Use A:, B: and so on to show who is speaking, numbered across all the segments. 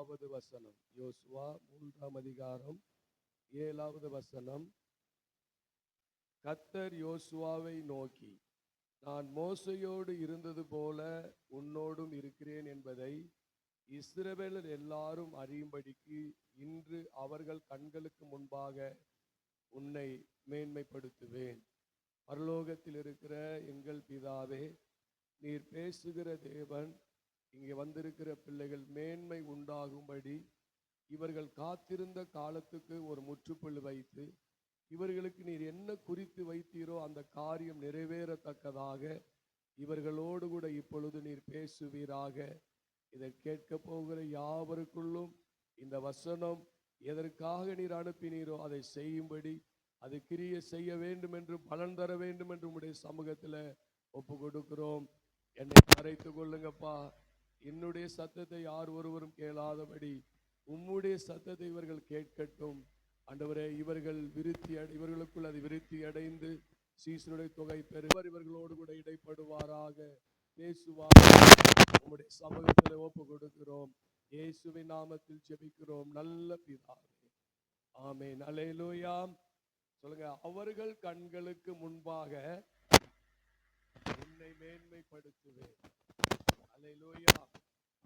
A: 7வது வசனம். யோசுவா 3ஆம் அதிகாரம் 7வது வசனம். கர்த்தர் யோசுவாவை நோக்கி, நான் மோசேயோடு இருந்தது போல உன்னோடும் இருக்கிறேன் என்பதை இஸ்ரவேலர் எல்லாரும் அறியும்படிக்கு இன்று அவர்கள் கண்களுக்கு முன்பாக உன்னை மேன்மைப்படுத்துவேன். பரலோகத்தில் இருக்கிற எங்கள் பிதாவே, நீர் பேசுகிற தேவன், இங்கே வந்திருக்கிற பிள்ளைகள் மேன்மை உண்டாகும்படி இவர்கள் காத்திருந்த காலத்துக்கு ஒரு முற்றுப்புள்ளி வைத்து இவர்களுக்கு நீர் என்ன குறித்து வைத்தீரோ அந்த காரியம் நிறைவேறத்தக்கதாக இவர்களோடு கூட இப்பொழுது நீர் பேசுவீராக. இதை கேட்க போகிற யாவருக்குள்ளும் இந்த வசனம் எதற்காக நீர் அனுப்பினீரோ அதை செய்யும்படி, அது கிரியை செய்ய வேண்டும் என்று, பலன் தர வேண்டும் என்று உம்முடைய சமூகத்தில் ஒப்பு கொடுக்கிறோம். என்னை மறைத்து கொள்ளுங்கப்பா. என்னுடைய சத்தத்தை யார் ஒருவரும் கேளாதபடி உம்முடைய சத்தத்தை இவர்கள் கேட்கட்டும். ஆண்டவரே, இவர்களுக்குள் அது விருத்தி அடைந்து சீசனுடைய தொகை பெறுவர். இவர்களோடு கூட இடைப்படுவாராக, பேசுவார். உம்முடைய சமூகத்தில் ஒப்பு கொடுக்கிறோம். இயேசுவின் நாமத்தில் ஜெபிக்கிறோம் நல்ல பிதாவே, ஆமென். அல்லேலூயா. சொல்லுங்க, அவர்கள் கண்களுக்கு முன்பாக உன்னை மேன்மைப்படுத்துவேன். அல்லேலூயா.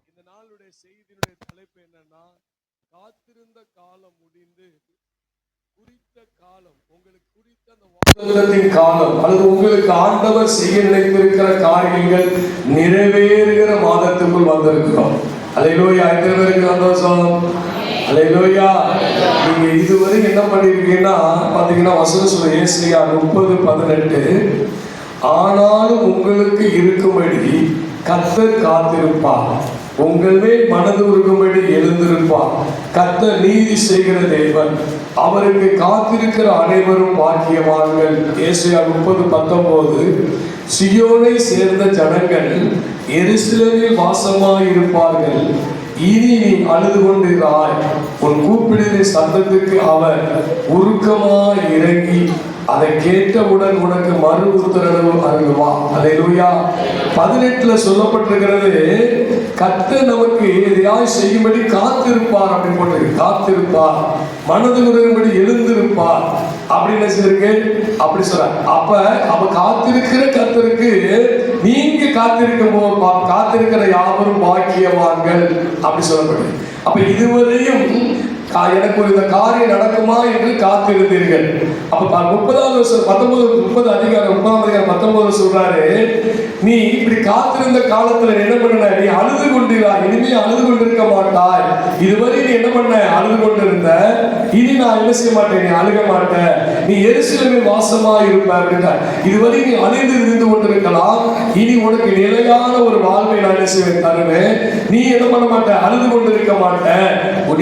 A: இந்த நாளுடைய செய்தியினுடைய தலைப்பு என்னன்னா, காத்திருந்த காலம் முடிந்து குறித்த காலம், உங்களுக்கு குறித்த அந்த வாக்குத்தத்தத்தின் காலம், அல்லது உங்களுக்கு ஆண்டவர் செய்ய நினைத்திருக்கிற காரியங்கள் நிறைவேறுகிற மாதத்துக்குள் வந்திருக்கிறோம். அல்லேலூயா. எத்தனை பேருக்கு சந்தோஷம்? அல்லேலூயா. நீங்க இதுவரை என்ன பண்ணிருக்கீங்கன்னா பாத்தீங்கன்னா, வசனம் சொல்ல ஏசாயா 30:18, ஆனாலும் உங்களுக்கு இருக்கும்படி கர்த்தர் காத்திருப்பார், உங்கள் மேல் மனது உருகும்படி எழுந்திருப்பார். கர்த்தர் நீதி செய்கிற தேவன், அவருக்கு காத்திருக்கிற அனைவரும் பாக்கியவான்கள். ஏசாயா 30:19, சியோனை சேர்ந்த ஜனங்கள் எருசலேமில் வாசமாயிருப்பார்கள். இனி நீ அழுது கொண்டிராய், உன் கூப்பிடுதலின் சத்தத்துக்கு அவர் உருக்கமாய் இறங்கி அதை கேட்டவுடன் உனக்கு மறு உத்தரவு அருள்வார். அல்லேலூயா. 18 சொல்லப்பட்டிருக்கிறது, கர்த்தர் நமக்கு எதையாய் செய்யும்படி காத்திருப்பார் அப்படின்னு போட்டிருக்கு. காத்திருப்பார், மனது உருகும்படி எழுந்திருப்பார் அப்படின்னு சொல்லிருக்கு. அப்படி சொல்ற அப்ப காத்திருக்கிற கர்த்தருக்கு நீங்க காத்திருக்கும் போது காத்திருக்கிற யாவரும் பாக்கியவான்கள் அப்படி சொல்லப்படுது. அப்ப இதுவரையும் எனக்கு ஒரு இந்த காரியம் நடக்குமா என்று காத்திருந்தீர்கள். அப்ப 30 அதிகாரம் 19 சொல்றாரு, நீ இப்படி காத்திருந்த காலத்துல என்ன பண்ண, நீ அழுது கொண்டிரா, இனிமே அழுது கொண்டிருக்க மாட்டாய். இதுவரை நீ என்ன பண்ண, அழுது கொண்டிருந்த, இனி நான் என்ன செய்ய மாட்டேன், நீ அழுக மாட்டேன், நீ எருசலேமில் வாசமா இருப்ப அப்படின்னா. இதுவரை நீ அழிந்து இருந்து கொண்டிருக்கலாம், இனி உனக்கு நிலையான ஒரு வாழ்வை நான் என்ன செய்வேன், தருவேன். நீ என்ன பண்ண மாட்ட, அழுது கொண்டிருக்க மாட்டேன்.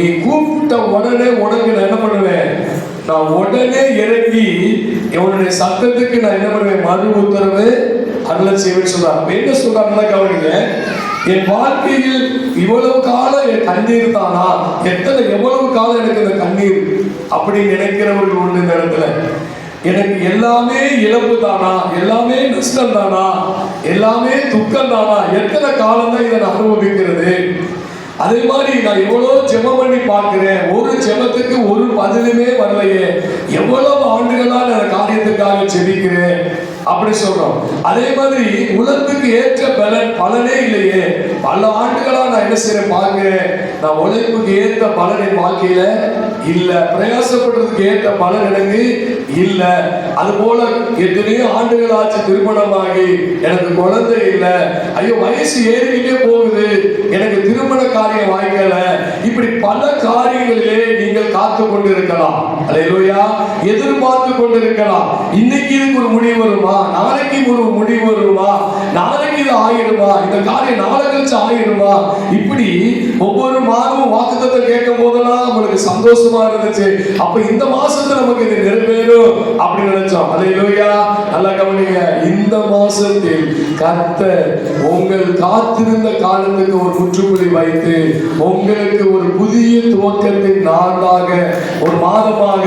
A: நீ கூப்பிட்ட உடனே உனக்கு நான் என்ன பண்ணுவேன், நான் உடனே இறங்கி என்னுடைய சத்தத்துக்கு நான் என்ன பண்ணுவேன், மறு உத்தரவு அருள செய்வேன் சொல்றாங்க. என்ன சொல்றாங்கன்னா கவனிங்க, என் வாழ்க்கையில் இவ்வளவு காலம் என் கண்ணீர் தானா, எவ்வளவு காலம் எனக்கு இந்த கண்ணீர் அப்படி நினைக்கிறவர்கள் உண்டு இந்த இடத்துல. எனக்கு எல்லாமே இழப்பு தானா, எல்லாமே நஷ்டம் தானா, எல்லாமே துக்கம் தானா, எத்தனை காலம் தான் இதை அனுபவிக்கிறது. அதே மாதிரி நான் எவ்வளவு ஜெபம் பண்ணி பார்க்கிறேன், ஒரு ஜெபத்துக்கு ஒரு பதிலுமே வரலையே, எவ்வளவு ஆண்டுகளா நான் காரியத்துக்காக ஜெபிக்கிறேன் அப்படி சொல்றோம். அதே மாதிரி உலகத்துக்கு ஏற்ற பலனே இல்லையே, பல ஆண்டுகளா நான் என்ன செய்யறேன் பார்க்கிறேன், நான் உழைப்புக்கு ஏற்ற பலன் என் வாழ்க்கையில இல்ல, பிரயாசப்படுறதுக்கு ஏற்ற பலன் எனக்கு இல்ல. அது போல எத்தனையோ ஆண்டுகள் ஆச்சு திருமணமாகி, எனக்கு குழந்தை இல்ல, ஐயோ வயசு ஏறிக்கிட்டே போகுது, எனக்கு திருமண காரியம் வாய்க்கல. இப்படி பல காரியங்களிலே நீங்கள் காத்து கொண்டிருக்கலாம். அல்லேலூயா. எதிர்பார்த்து கொண்டிருக்கலாம். இன்னைக்கு இதுக்கு ஒரு முடிவு வருமா, நாளைக்கு ஒரு முடிவு வருமா, நாளைக்கு இது ஆயிடுமா, இந்த காரியம் நாளை கழிச்சு ஆயிடுமா. இப்படி ஒவ்வொரு மாதமும் வாக்குத்தத்தம் கேட்கும் போதெல்லாம் நம்மளுக்கு சந்தோஷமா இருந்துச்சு. அப்ப இந்த மாசத்துல நமக்கு இது நிறைவேறும் அப்படின்னு நினைச்சோம். அல்லேலூயா. நல்லா கவனிங்க, இந்த மாசத்தில் கர்த்தர் உங்கள் காத்திருந்த காலத்துக்கு ஒரு முற்றுப்புள்ளி வைத்து உங்களுக்கு ஒரு புதிய துவக்கத்தின் நாளாக, ஒரு மாதமாக,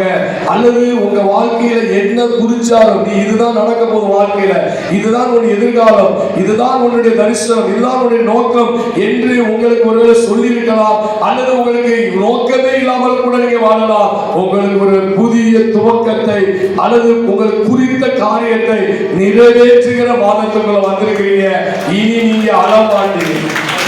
A: அல்லது உங்க வாழ்க்கையில என்ன குறிச்சாலும் நீ இதுதான் நடக்க போகுது வாழ்க்கையில, இதுதான் உன் எதிர்காலம், இதுதான் உன்னுடைய தரிசனம், இதுதான் உன்னுடைய நோக்கம் என்று உங்களுக்கு ஒருவேளை சொல்லி இருக்கலாம். அல்லது உங்களுக்கு நோக்கமே இல்லாமல் கூட நீங்க வாழலாம். உங்களுக்கு ஒரு புதிய துவக்கத்தை அல்லது உங்களுக்கு குறித்த காரியத்தை நிறைவேற்றுகிற மாதத்துக்குள்ள வந்திருக்கிறீங்க. இனி நீங்க அழ மாட்டீங்க,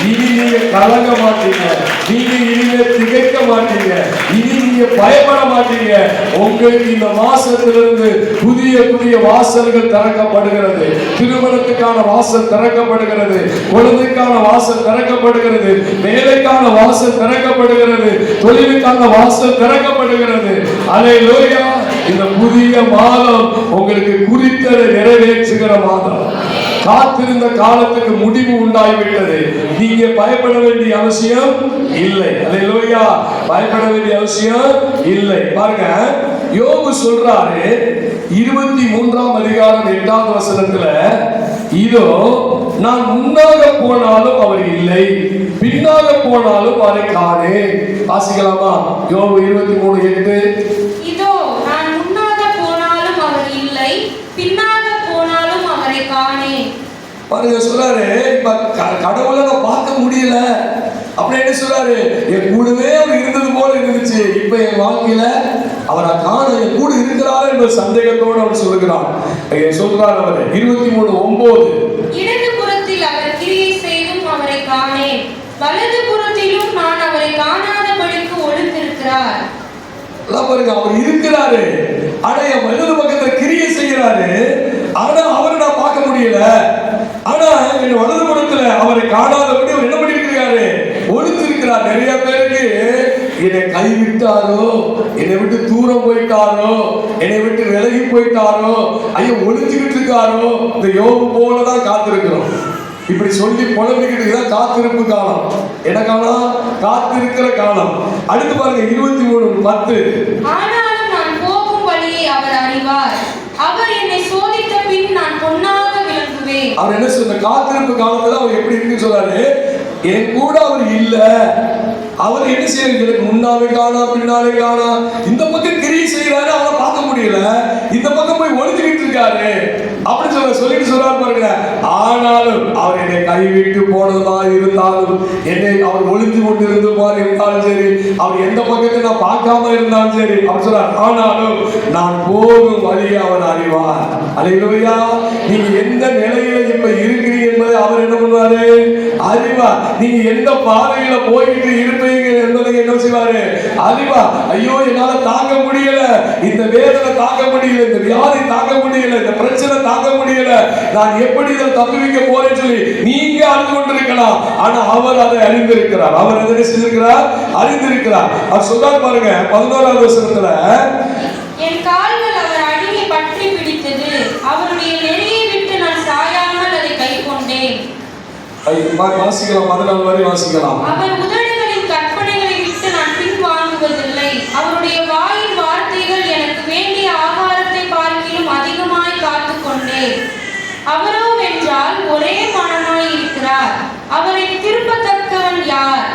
A: இனி நீங்க கலங்க மாட்டீங்க, நீங்க இனிமே திகைக்க மாட்டீங்க, இனி நீங்க பயப்பட மாட்டீங்க. உங்களுக்கு இந்த மாசத்திலிருந்து புதிய புதிய வாசல்கள் திறக்கப்படுகிறது. திருமணத்துக்கான வாசல் திறக்கப்படுகிறது, குழந்தைக்கான வாசல் திறக்கப்படுகிறது, வேலைக்கான வாசல் திறக்கப்படுகிறது, தொழிலுக்கான வாசல் திறக்கப்படுகிறது. அல்லேலூயா. இந்த புதிய மாதம் உங்களுக்கு குறித்ததை நிறைவேற்றுகிற மாதம். காத்திருந்த காலத்துக்கு முடிவு உண்டாகிவிட்டது. நீங்க பயப்பட வேண்டிய அவசியம் இல்லை. அல்லேலூயா. பயப்பட வேண்டிய அவசியம் இல்லை. பாருங்க, யோபு சொல்றாரு 23ஆம் அதிகாரம் 8வது வசனத்துல, இதோ நான் முன்னாக போனாலும் அவர் இல்லை, பின்னாக போனாலும் அவரை காணேன். வாசிக்கலாமா? யோபு 23:8.
B: இதோ நான் முன்னாக போனாலும் அவர் இல்லை, பின்னாக போனாலும் அவரை காணேன்.
A: பாருங்க, சொல்றாரு இப்ப கடவுளை நான் பார்க்க முடியல அப்படின்னு சொல்றாரு. என் கூடவே அவர் இருந்தது போல இருந்துச்சு, இப்ப என் வாழ்க்கையில அவரை காண என் கூட இருக்கிறார் என்ற சந்தேகத்தோடு அவர் சொல்லுகிறார். சொல்றார் அவர் 23:9.
B: இடது புறத்தில் அவர் கிரியை செய்தும் அவரை காணேன், வலது புறத்திலும் நான் அவரை காணாதபடிக்கு ஒளிந்திருக்கிறார்.
A: பாருங்க, அவர் இருக்கிறாரு, ஆனா என் வலது பக்கத்துல கிரியை செய்யறாரு, ஆனா அவரை நான் பார்க்க முடியல. ஆனா என் வலது புறத்துல அவரை காணாதபடி அவர் என்ன பண்ணிருக்கிறாரு? ஒளிந்திருக்கிறார். நிறைய பேருக்கு என்னை கைவிட்டாரோ, என்னை விட்டு தூரம் போயிட்டாரோ, என்னை விட்டு விலகி போயிட்டாரோ, ஐயோ ஒளிஞ்சுக்கிட்டு இருக்காரோ, இந்த யோபு போலதான் காத்திருக்கிறோம். இப்படி சொல்லி புலம்பிக்கிட்டு தான் காத்திருப்பு காலம். என்ன காலம்? காத்திருக்கிற காலம். அடுத்து பாருங்க 23:10.
B: ஆனாலும் நான் போகும் வழியை அவர் அறிவார், அவர் என்னை சோதித்த பின் நான் பொன்னாக விளங்குவேன்.
A: அவர் என்ன சொல்ற? காத்திருப்பு காலத்துல அவர் எப்படி இருக்குன்னு சொல்றாரு. என் கூட அவர் இல்ல, அவர் என்ன செய்யறாரு? எனக்கு முன்னாலே காணா, பின்னாலே காணா. இந்த பக்கம் கிரியை செய்யறாரு, அவரை பார்க்க முடியல, இந்த பக்கம் போய் ஒளிஞ்சுக்கிட்டு இருக்காரு அப்படி சொல்லிட்டு சொல்றாரு பாருங்க. ஆனாலும் அவர் என்னை கைவிட்டு போனதுமா இருந்தாலும், என்னை அவர் ஒளிஞ்சு கொண்டு இருந்ததுமாறு இருந்தாலும் சரி, அவர் எந்த பக்கத்தை நான் பார்க்காம இருந்தாலும் சரி, அவர் சொல்றார் ஆனாலும் நான் போகும் வழியை அவர் அறிவார். அல்லேலூயா. நீங்க எந்த நிலையில இப்ப இருக்கிறீங்க என்பதை அவர் என்ன பண்ணுவாரு? அறிவார். நீங்க எந்த பாதையில போயிட்டு இருப்பீங்க என்பதை என்ன செய்வாரு? அறிவார். ஐயோ என்னால தாங்க முடியல, இந்த வேதனை தாங்க முடியல, இந்த வியாதி தாங்க முடியல, இந்த பிரச்சனை தாங்க முடியல, நான் எப்படி இதை தப்பிக்க போறேன்னு சொல்லி நீங்க அறிந்து கொண்டிருக்கலாம். ஆனா அவர் அதை அறிந்திருக்கிறார். அவர் எதை செஞ்சிருக்கிறார்? அறிந்திருக்கிறார். அவர் சொல்றார் பாருங்க 11வது வசனத்துல,
B: என் கால்கள் அவர் அடியை பற்றி பிடித்தது, அவருடைய நெறியை விட்டு நான் சாயாமல் அதை கை கொண்டேன்.
A: வாசிக்கலாம், 14 வரை வாசிக்கலாம்.
B: அவர் உதடுகளின் கற்பனைகளை விட்டு நான் பின் வாங்குவதில்லை, அவருடைய வாயின் வார்த்தைகள் எனக்கு வேண்டிய ஆகாரத்தை பார்க்கிலும் அதிகமாய் காத்து கொண்டேன். அவரோ வென்றால் ஒரே மனமாய் இருக்கிறார், அவரை திருப்பத்தக்கவன் யார்?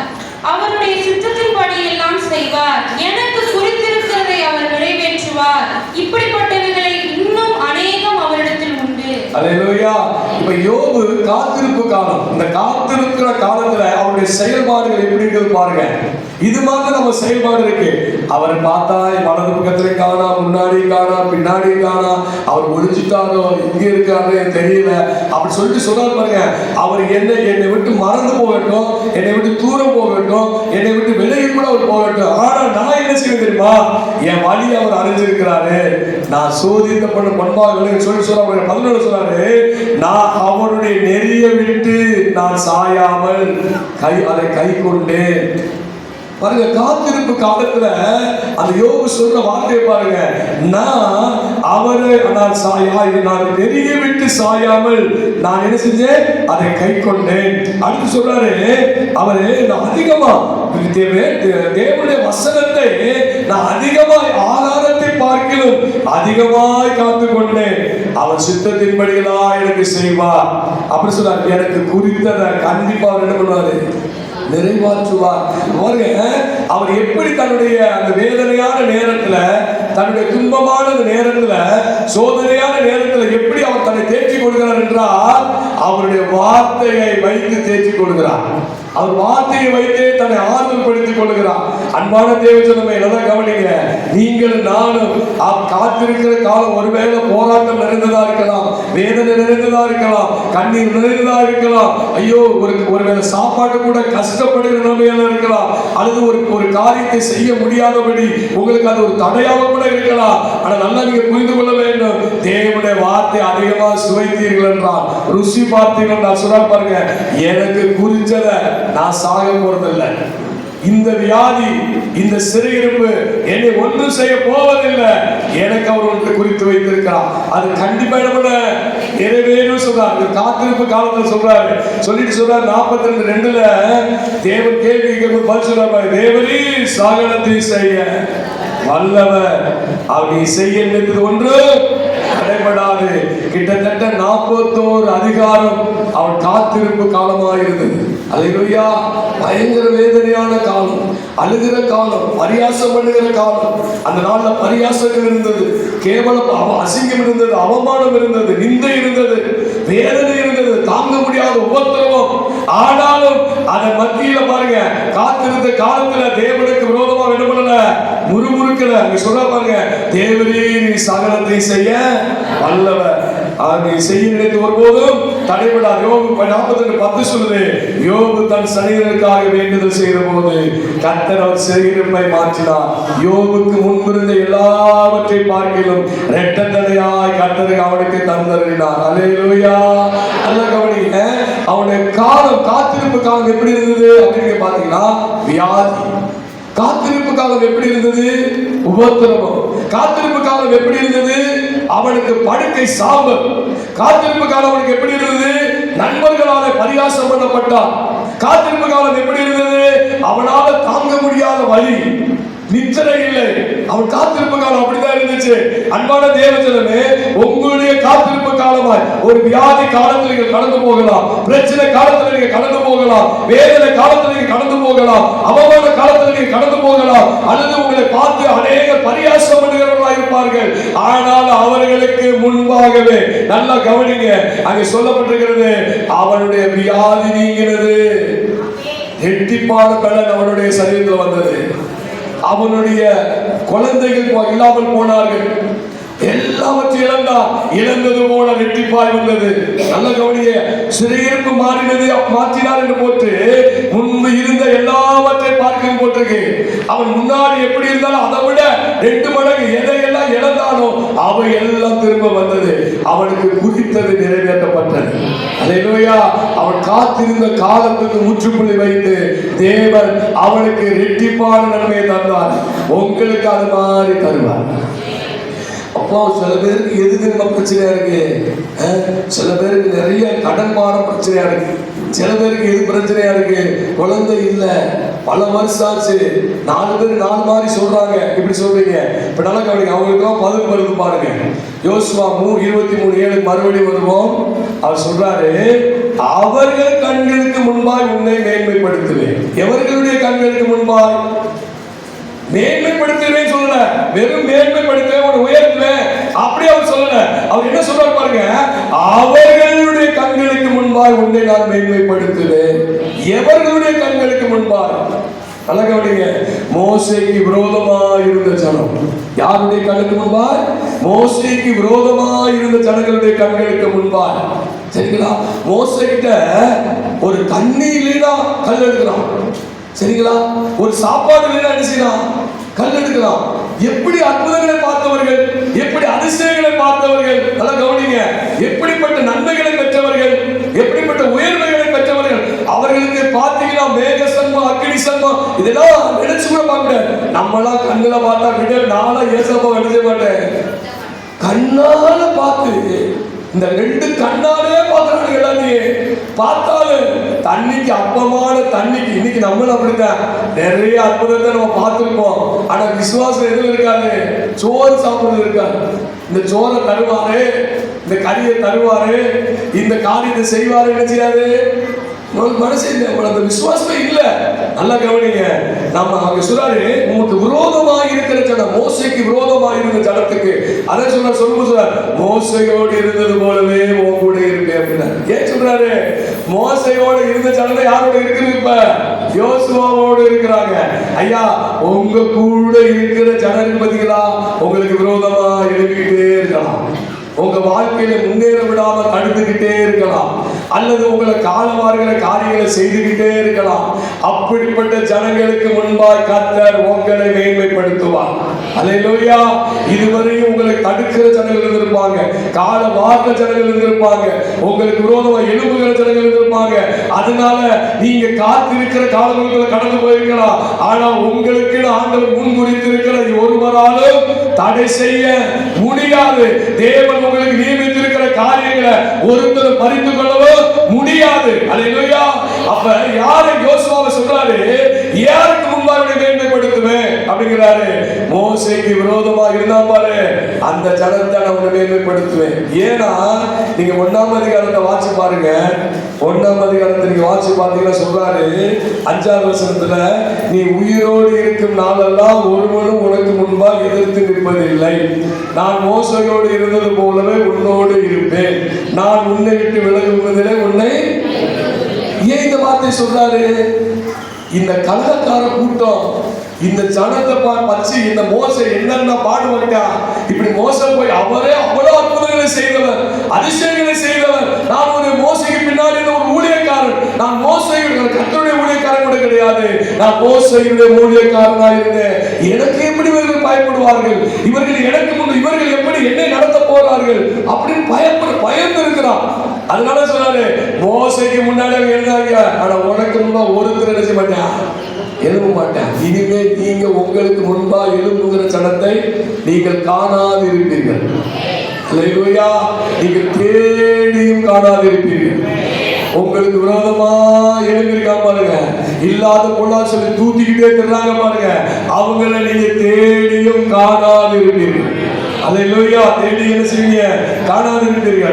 B: அவருடைய சித்தத்தின்படி எல்லாம் செய்வார், எனக்கு குறித்திருக்கிறதை அவர் நிறைவேற்றுவார். இப்படிப்பட்டவைகளை இன்னும் அநேகம் அவரிடத்தில் உண்டு.
A: அல்லேலூயா. இப்ப யோபு காத்திருப்பு காலம். இந்த காத்திருக்கிற காலத்துல அவருடைய செயல்பாடுகள் எப்படி இருக்குது பாருங்க. இது மாதிரி நம்ம செயல்பாடு இருக்கு. அவர் பார்த்தா வலது பக்கத்துல காணா, முன்னாடி காணா, பின்னாடி காணா, அவர் ஒளிஞ்சிட்டாரோ, இங்க இருக்காரு தெரியல அப்படி சொல்லிட்டு சொல்றாரு பாருங்க. அவர் என்னை விட்டு மறந்து போகட்டும், என்னை விட்டு தூரம் போகட்டும், என்னை விட்டு விலகி கூட அவர் போகட்டும், ஆனா நான் என்ன செய்ய தெரியுமா? என் வழி அவர் அறிஞ்சிருக்கிறாரு, நான் சோதித்த பண்பாக சொல்லி சொல்றாரு. 11 சொல்றாரு, நான் அவருடைய நெறிய விட்டு நான் சாயாமல் அதை கை கொண்டேன். பாருங்க, காத்திருப்பு காலத்துல அந்த யோபு சொல்ற வார்த்தையை பாருங்க. நான் அவரை நான் நெறிய விட்டு சாயாமல் நான் என்ன செஞ்சேன்? அதை கை கொண்டேன். அடுத்து சொல்றாரு, அவரு நான் அதிகமா தேவனுடைய வசனத்தை நான் அதிகமாய் ஆதாரத்தை பார்க்கிலும் அதிகமாய் காத்து கொண்டேன். அவர் சித்தத்தின்படியெல்லாம் எனக்கு செய்வார் அப்படி சொல்றாரு. எனக்கு குறித்ததை கண்டிப்பா அவர் என்ன பண்ணுவாரு? நிறைவாற்றுவார். அவர் எப்படி தன்னுடைய அந்த வேதனையான நேரத்துல, தன்னுடைய துன்பமான நேரத்துல, சோதனையான நேரத்துல எப்படி அவர் அவருடைய வார்த்தையை வைத்து தேற்றிக் கொள்கிறார். அவர் வார்த்தையை வைத்தே தன்னை ஆறுதல் படுத்திக் கொள்கிறார். அன்பான தேவஜனமே, நல்லா கவனிங்க. நீங்கள் நானும் காத்திருக்கிற காலம் ஒருவேளை போராட்டம் நிறைந்ததா இருக்கலாம், வேதனை நிறைந்ததா இருக்கலாம், கண்ணீர் நிறைந்ததா இருக்கலாம், ஐயோ ஒருவேளை சாப்பாட்டு கூட கஷ்டப்படுகிற நிலைமையில இருக்கலாம், அல்லது ஒரு காரியத்தை செய்ய முடியாதபடி உங்களுக்கு அது ஒரு தடையாக கூட இருக்கலாம். ஆனா நல்லா நீங்க புரிந்து கொள்ள வேண்டும், தேவனுடைய வார்த்தை அதிகமாக சுவைத்தீர்கள் என்றால், ருசி பார்த்தீர்கள் என்றால், சொல்ல பாருங்க, எனக்கு குறிச்சதை நான் சாக போறதில்லை, இந்த வியாதி இந்த சிறையிருப்பு என்னை ஒன்றும் செய்ய போவதில்லை, எனக்கு அவர் ஒன்று குறித்து வைத்திருக்கிறார், அது கண்டிப்பா நிறைவேறும் சொல்றாரு. காத்திருப்பு காலத்தில் சொல்றாரு, சொல்லிட்டு சொல்றாரு 42:2 தேவன் கேள்வி பதில் சொல்றாரு, தேவனே சகலத்தை செய்ய வல்லவர், அவர் நீ செய்ய நினைத்தது ஒன்று தடைபடாது. கிட்டத்தட்ட 41 அதிகாரம் அவன் காத்திருப்பு காலமாக இருந்தது. அல்லேலூயா. பயங்கர வேதனையான காலம், அழுகிற காலம், பரியாசம் பண்ணுகிற காலம். அந்த நாள்ல பரியாசங்கள் இருந்தது, கேவலம் அசிங்கம் இருந்தது, அவமானம் இருந்தது, நிந்தை இருந்தது, வேதனை இருந்தது, தாங்க முடியாத உபத்திரவம். ஆனாலும் அதன் மத்தியில பாருங்க, காத்திருந்த காலத்துல தேவனுக்கு விரோதமா என்ன பண்ணல, முறுமுறுக்கல. அங்க சொல்ல பாருங்க, தேவரே நீ சகலத்தை செய்ய வல்லவர், நீ செய்ய நினைத்து ஒருபோதும் தடைபடாது. யோபு 42:10 சொல்லுது, யோபு தன் சரீரத்துக்காக வேண்டுதல் செய்த போது கர்த்தர் அவர் சரீரத்தை மாற்றினார். யோபுக்கு முன்பிருந்த எல்லாவற்றை பார்க்கிலும் இரட்டத்தடையாய் கர்த்தர் அவனுக்கு தந்தருளினார். அல்லேலூயா. நல்ல கவனிங்க, அவனுடைய காலம், காத்திருப்பு காலம் எப்படி இருந்தது அப்படின்னு பாத்தீங்கன்னா, வியாதி. காத்திருப்பு காலம் எப்படி இருந்தது? உபத்திரவம். காத்திருப்பு காலம் எப்படி இருந்தது? அவனுக்கு படுக்கை சாம்பல். காத்திருப்பு காலம் அவனுக்கு எப்படி இருந்தது? நண்பர்களால பரிகாசம் பண்ணப்பட்டான். காத்திருப்பு காலம் எப்படி இருந்தது? அவனால தாங்க முடியாத வலி, நிச்சரை இல்லை. அவன் காத்திருப்பு காலம் அப்படிதான் இருந்துச்சு. அன்பான தேவஜனமே, உங்களுடைய காத்திருப்பு காலமாய் ஒரு வியாதி காலத்தில் நீங்க கடந்து போகலாம், பிரச்சனை காலத்தில் நீங்க கடந்து போகலாம், வேதனை காலத்தில் நீங்க கடந்து போகலாம், அவமான காலத்தில் நீங்க கடந்து போகலாம், அல்லது உங்களை பார்த்து அநேக பரியாசம் பண்ணுகிறவர்களாக இருப்பார்கள். ஆனால் அவர்களுக்கு முன்பாகவே நல்லா கவனிங்க, அங்கே சொல்லப்பட்டிருக்கிறது, அவனுடைய வியாதி நீங்கினது, இரட்டிப்பான பலன் அவனுடைய சரீரத்தில் வந்தது. அவனுடைய குழந்தைகள் இல்லாமல் போனார்கள், எல்லாவற்றையும் இழந்தான், இழந்தது போல இரட்டிப்பாய் வந்தது. நல்ல கவனிய, சிறையிருப்பு மாறினது மாற்றினார் என்று போட்டு முன்பு இருந்த எல்லாவற்றை பார்க்க போட்டிருக்கு. அவன் முன்னாடி எப்படி இருந்தாலும் அதை விட 2 மடங்கு எதையெல்லாம் இழந்தானோ அவை எல்லாம் திரும்ப வந்தது. அவனுக்கு குறித்தது நிறைவேற்றப்பட்டது. அல்லேலூயா. அவன் காத்திருந்த காலத்துக்கு முற்றுப்புள்ளி வைத்து தேவன் அவனுக்கு இரட்டிப்பான நன்மையை தந்தார். உங்களுக்கு அது மாதிரி தருவார். அப்போ சில பேருக்கு எது திரும்ப பிரச்சனையா இருக்கு, சில பேருக்கு நிறைய கடன் பாரம் பிரச்சனையா இருக்கு, சில பேருக்கு எது பிரச்சனையா இருக்கு, குழந்தை இல்ல, பல வருஷம் ஆச்சு, 4 பேர் 4 மாதிரி சொல்றாங்க. இப்படி சொல்றீங்க, இப்ப நல்லா கவனிங்க, அவங்களுக்குலாம் பதில் வருது பாருங்க. யோசுவா 23:7 மறுபடியும் வருவோம். அவர் சொல்றாரு, அவர்கள் கண்களுக்கு முன்பாய் உன்னை மேன்மைப்படுத்துவேன். எவர்களுடைய கண்களுக்கு முன்பாய்? மேன்மைப்படுத்துவேன் சொல்லல, வெறும் மேன்மைப்படுத்துவேன், உன்னை உயர்த்துவேன் அப்படி அவர் சொல்லல. அவர் என்ன சொல்றாரு பாருங்க, அவர்களுடைய கண்களுக்கு முன்பாய் உன்னை நான் மேன்மைப்படுத்துவேன். எவர்களுடைய கண்களுக்கு முன்பாய்? நல்லா கவனிங்க, மோசேக்கு விரோதமாய் இருந்த ஜனம் யாருடைய கண்ணுக்கு முன்பாய்? மோசேக்கு விரோதமாய் இருந்த ஜனங்களுடைய கண்களுக்கு முன்பாய். சரிங்களா? மோசே கிட்ட ஒரு தண்ணி இல்லைன்னா கல் எடுக்கிறான். சரிங்களா? ஒரு சாப்பாடு இல்லைன்னா என்ன செய்யலாம்? கல் எடுக்கலாம். எப்படி அற்புதங்களை பார்த்தவர்கள், எப்படி அதிசயங்களை பார்த்தவர்கள், நல்லா கவனிங்க, எப்படிப்பட்ட நன்மைகளை பெற்றவர்கள், எப்படிப்பட்ட உயர்வுகளை பெற்றவர்கள். அவர்களுக்கு பார்த்தீங்கன்னா மேக சன்மம், அக்னி சன்மம், இதெல்லாம் நினைச்சு கூட பார்க்க. நம்மளாம் கண்ணுல பார்த்தா விட நாளா ஏசப்பா நினைச்ச மாட்டேன். கண்ணால பார்த்து, இந்த 2 கண்ணாலே பார்க்கறாங்க. எல்லாத்தையும் பார்த்தாலும் தண்ணிக்கு அப்பமான தண்ணிக்கு, இன்னைக்கு நம்மளும் அப்படித்தான் நிறைய அற்புதத்தை நம்ம பார்த்துருப்போம். ஆனா விசுவாசம் எதுவும் இருக்காது, சோறு சாப்பிடுறது இருக்காது. இந்த சோறை தருவாரு, இந்த கறியை தருவாரு, இந்த காரியத்தை செய்வாரு, என்ன செய்யாது? மனசு இல்லை, அந்த விசுவாசமே இல்லை. நல்லா கவனிங்க, நம்ம அங்க சொல்றாரு, உமக்கு விரோதமாக இருக்கிற ஜனம், மோசேக்கு விரோதமாக விரோதமாக இருந்த ஜனத்துக்கு அதை சொல்றார் மோசையோடு இருந்தது போலவே உன் கூட இருக்கு அப்படின்னா. ஏன் சொல்றாரு? மோசையோடு இருந்த ஜனத்தை யாரோட இருக்குது? இப்ப யோசுவாவோடு இருக்கிறாங்க. ஐயா, உங்க கூட இருக்கிற ஜனங்கள் பதிகளா உங்களுக்கு விரோதமா எழுப்பிக்கிட்டே இருக்கலாம், உங்க வாழ்க்கையில முன்னேற விடாம தடுத்துக்கிட்டே இருக்கலாம், அல்லது உங்களை காலமாறுகிற காரியங்களை செய்துகிட்டே இருக்கலாம். அப்படிப்பட்ட ஜனங்களுக்கு முன்பாய் கர்த்தர் உங்களை மேன்மைப்படுத்துவார். அல்லேலூயா. இதுவரையும் உங்களை தடுக்கிற ஜனங்கள் இருந்திருப்பாங்க, கால வார்த்த ஜனங்கள் இருந்திருப்பாங்க, உங்களுக்கு விரோதமா எழுப்புகிற ஜனங்கள் இருந்திருப்பாங்க. அதனால நீங்க காத்திருக்கிற காலங்களை கடந்து போயிருக்கலாம். ஆனா உங்களுக்கு ஆண்டவர் முன்குறித்திருக்கிற ஒருவராலும் தடை செய்ய முடியாது. தேவன் உங்களுக்கு நியமித்திருக்கிற காரியங்களை ஒருத்தர் பறித்துக் கொள்ளவோ முடியாது. அல்லேலூயா. அப்ப யாரை யோசுவாவை சொல்றாரு? யாருக்கு முன்பாக மேன்மைப்படுத்துவேன் அப்படிங்கிறாரு? மோசேக்கு விரோதமா இருந்தா பாரு, அந்த ஜனத்தை நான் மேன்மைப்படுத்துவேன். ஏன்னா நீங்க 1ஆம் அதிகாரத்தை வாசி பாருங்க. 1ஆம் அதிகாரத்தை நீங்க வாசி பார்த்தீங்கன்னா சொல்றாரு 5ஆம் வசனத்துல, நீ உயிரோடு இருக்கும் நாளெல்லாம் ஒருவனும் உனக்கு முன்பாக எதிர்த்து நிற்பதில்லை, நான் மோசையோடு இருந்தது போலவே உன்னோடு இருப்பேன், நான் உன்னை விட்டு விலகுவதிலே உன்னை. ஏன் இந்த வார்த்தை சொல்றாரு? இந்த கலகக்கார கூட்டம் இந்த ஜனத்தை பற்றி இந்த மோசை என்னென்ன பாடுபட்டா, இப்படி மோசம் போய் அவரே அவ்வளவு அற்புதங்களை செய்தவர், அதிசயங்களை செய்தவர். நான் ஒரு மோசைக்கு பின்னாடி ஒரு ஊழியக்காரன், நான் மோசையுடைய கர்த்தருடைய ஊழியக்காரன் கூட கிடையாது, நான் மோசையுடைய ஊழியக்காரனாக இருந்தேன். எனக்கு எப்படி இவர்கள் பயப்படுவார்கள், இவர்கள் எனக்கு முன் இவர்கள் எப்படி என்னை நடத்த போறார்கள் அப்படின்னு பயந்து இருக்கிறான். அதனால சொன்னாரு, மோசைக்கு முன்னாடி எழுந்தாங்க, ஆனா உனக்கு முன்னா ஒருத்தர் நினைச்ச மாட்டேன், எழும்ப மாட்டேன். இனிமே நீங்க உங்களுக்கு முன்பா எழும்புகிற ஜனத்தை நீங்கள் காணாது இருப்பீர்கள். அல்லேலூயா. நீங்கள் தேடியும் காணாது இருப்பீர்கள். உங்களுக்கு விரோதமா எழுந்திருக்கா பாருங்க, இல்லாத பொருளா சொல்லி தூத்திக்கிட்டே தர்றாங்க பாருங்க, அவங்களை நீங்க தேடியும் காணாது இருப்பீர்கள். அல்லேலூயா. தேடி என்ன செய்வீங்க? காணாது இருப்பீர்கள்.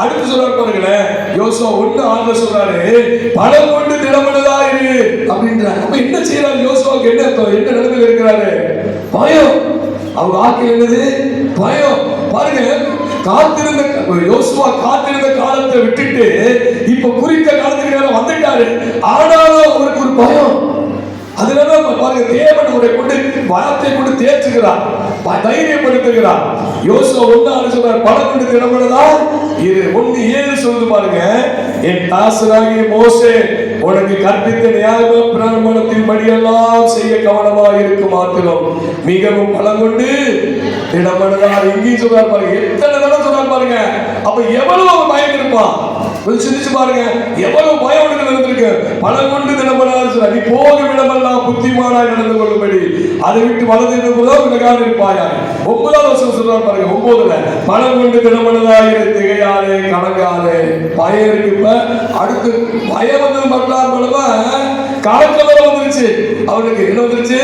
A: அடுத்து சொல்றாரு பாருங்களேன், யோசுவா 1:6 சொல்றாரு, பலம் கொண்டு திடமனதா இரு அப்படின்றார். அப்ப என்ன செய்யறாரு யோசுவாவுக்கு? என்ன அர்த்தம்? என்ன நிலைமையில இருக்கிறாரு? பயம். அவங்க ஆட்கள் என்னது? பயம். பாருங்க, யோசுவா காத்திருந்த காலத்தை விட்டுட்டு இப்ப குறித்த காலத்துக்கு நேரம் வந்துட்டாரு. ஆனாலும் அவருக்கு ஒரு பயம். அதனால பாருங்க, தேவன் அவரை கொண்டு பலத்தை கொண்டு தேற்றுகிறார், தைரியப்படுத்துகிறார். யோசுவா 1:6 சொல்றார், பலம் கொண்டு திடமனதா இரு. 1:7 சொல்லுது பாருங்க, என் தாசனாகிய மோசே உனக்கு கற்பித்த நியாய பிரமாணத்தின் படியெல்லாம் செய்ய கவனமாக இருக்கும் மாத்திரம் மிகவும் பலம் கொண்டு திடமனதா. இங்கேயும் சொல்றாரு பாருங்க, எத்தனை தடவை சொல்றாரு பாருங்க. அப்ப எவ்வளவு பயம் இருப்பான் கொஞ்சம் சிந்திச்சு பாருங்க, எவ்வளவு பயம் உனக்கு நடந்திருக்கு. பலம் கொண்டு திடமனதா சொல்றாரு, நீ போகும் இடமெல்லாம் புத்திமானாய் நடந்து கொள்ளும்படி அதை விட்டு வலது விலகாது இருப்பாயா. 9ஆம் வசனம் சொல்றாரு பாருங்க, 9ல பலம் கொண்டு திடமனதா இரு, திகையாதே கலங்காதே. பயம் இருக்கு. இப்ப அடுத்து பயம் வந்தது மட்டும் கலக்கம் வந்துருச்சு. அவனுக்கு என்ன வந்துருச்சு?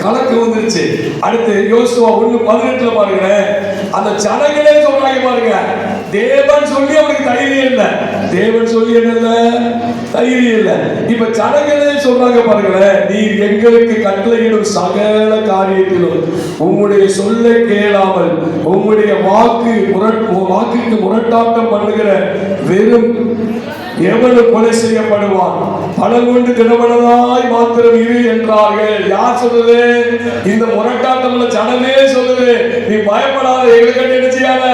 A: கலக்கம் வந்துருச்சு. அடுத்து யோசுவா 1:18 பாருங்க, அந்த ஜனங்களே சொல்றாங்க பாருங்க, தேவன் சொல்லி அவனுக்கு தைரியம் இல்ல, தேவன் சொல்லி என்ன தைரியம் இல்ல. இப்ப ஜனங்களே சொல்றாங்க பாருங்களேன், நீ எங்களுக்கு கட்டளையிடும் சகல காரியத்திலும் உம்முடைய சொல்லை கேளாமல் உம்முடைய வாக்குக்கு முரட்டாட்டம் பண்ணுகிற வெறும் எவனு கொலை செய்யப்படுவான், பலம் கொண்டு திடமனதாய் மாத்திரம் இரு என்றார்கள். யார் சொல்றது? இந்த முரட்டாட்டம்ல ஜனமே சொல்லுது. நீ பயப்படாத, எங்களுக்கு என்ன செய்யாத,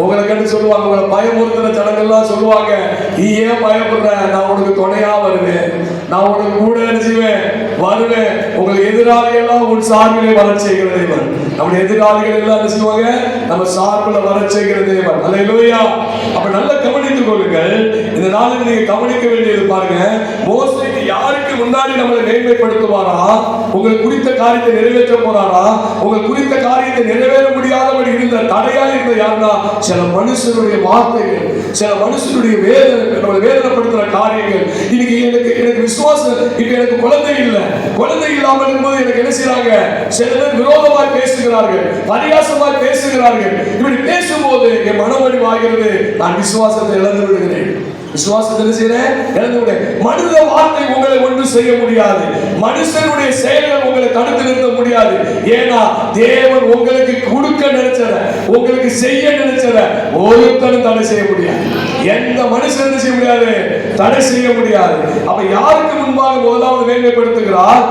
A: உங்களை கண்டு சொல்லுவாங்க, உங்களை பயமுறுத்துற ஜனங்கள்லாம் சொல்லுவாங்க, நீ ஏன் பயப்படுற, நான் உனக்கு துணையா வருவேன், நான் உனக்கு கூட செய்வேன் வருவேன். உங்களுக்கு எதிராளிகள் உன் சார்பிலே வர செய்கிற தேவன். நம்முடைய எதிராளிகள் எல்லாம் என்ன செய்வாங்க? நம்ம சார்பில் வர செய்கிற தேவன். அல்லேலூயா. அப்ப நல்ல கவனித்துக் கொள்ளுங்கள். இந்த நாளில் நீங்க கவனிக்க வேண்டியது பாருங்க, மோசேக்கு யாருக்கு முன்னாடி நம்மளை மேன்மைப்படுத்துவாரா? உங்கள் குறித்த காரியத்தை நிறைவேற்ற போறாரா? உங்கள் குறித்த காரியத்தை நிறைவேற முடியாதபடி இருந்த தடையா இருந்த யாருன்னா சில மனுஷனுடைய வார்த்தைகள், சில மனுஷனுடைய நம்மளை வேதனைப்படுத்துற காரியங்கள். இன்னைக்கு எனக்கு விசுவாசம், இப்ப எனக்கு குழந்தை இல்லை, குழந்தை இல்லாமல் இருக்கும்போது எனக்கு என்ன செய்யறாங்க? சில பேர் விரோதமாய் பேசுகிறார்கள், பரிகாசமாய் பேசுகிறார்கள். இப்படி பேசும்போது என் மனவழிவாகிறது, நான் விசுவாசத்தை இழந்து விடுகிறேன். விசுவாசத்தை செய்யறேன் இழந்து விட. மனித வார்த்தை உங்களை ஒன்றும் செய்ய முடியாது. மனுஷனுடைய செயல்கள் உங்களை தடுத்து நிறுத்த முடியாது. ஏன்னா தேவன் உங்களுக்கு கொடுக்க நினைச்சத, உங்களுக்கு செய்ய நினைச்சத ஒருத்தரும் தடை செய்ய முடியாது. எந்த மனுஷனும் செய்ய முடியாது, தடை செய்ய முடியாது. அப்ப யாருக்கு முன்பாக முதலாவது மேன்மைப்படுத்துகிறார்?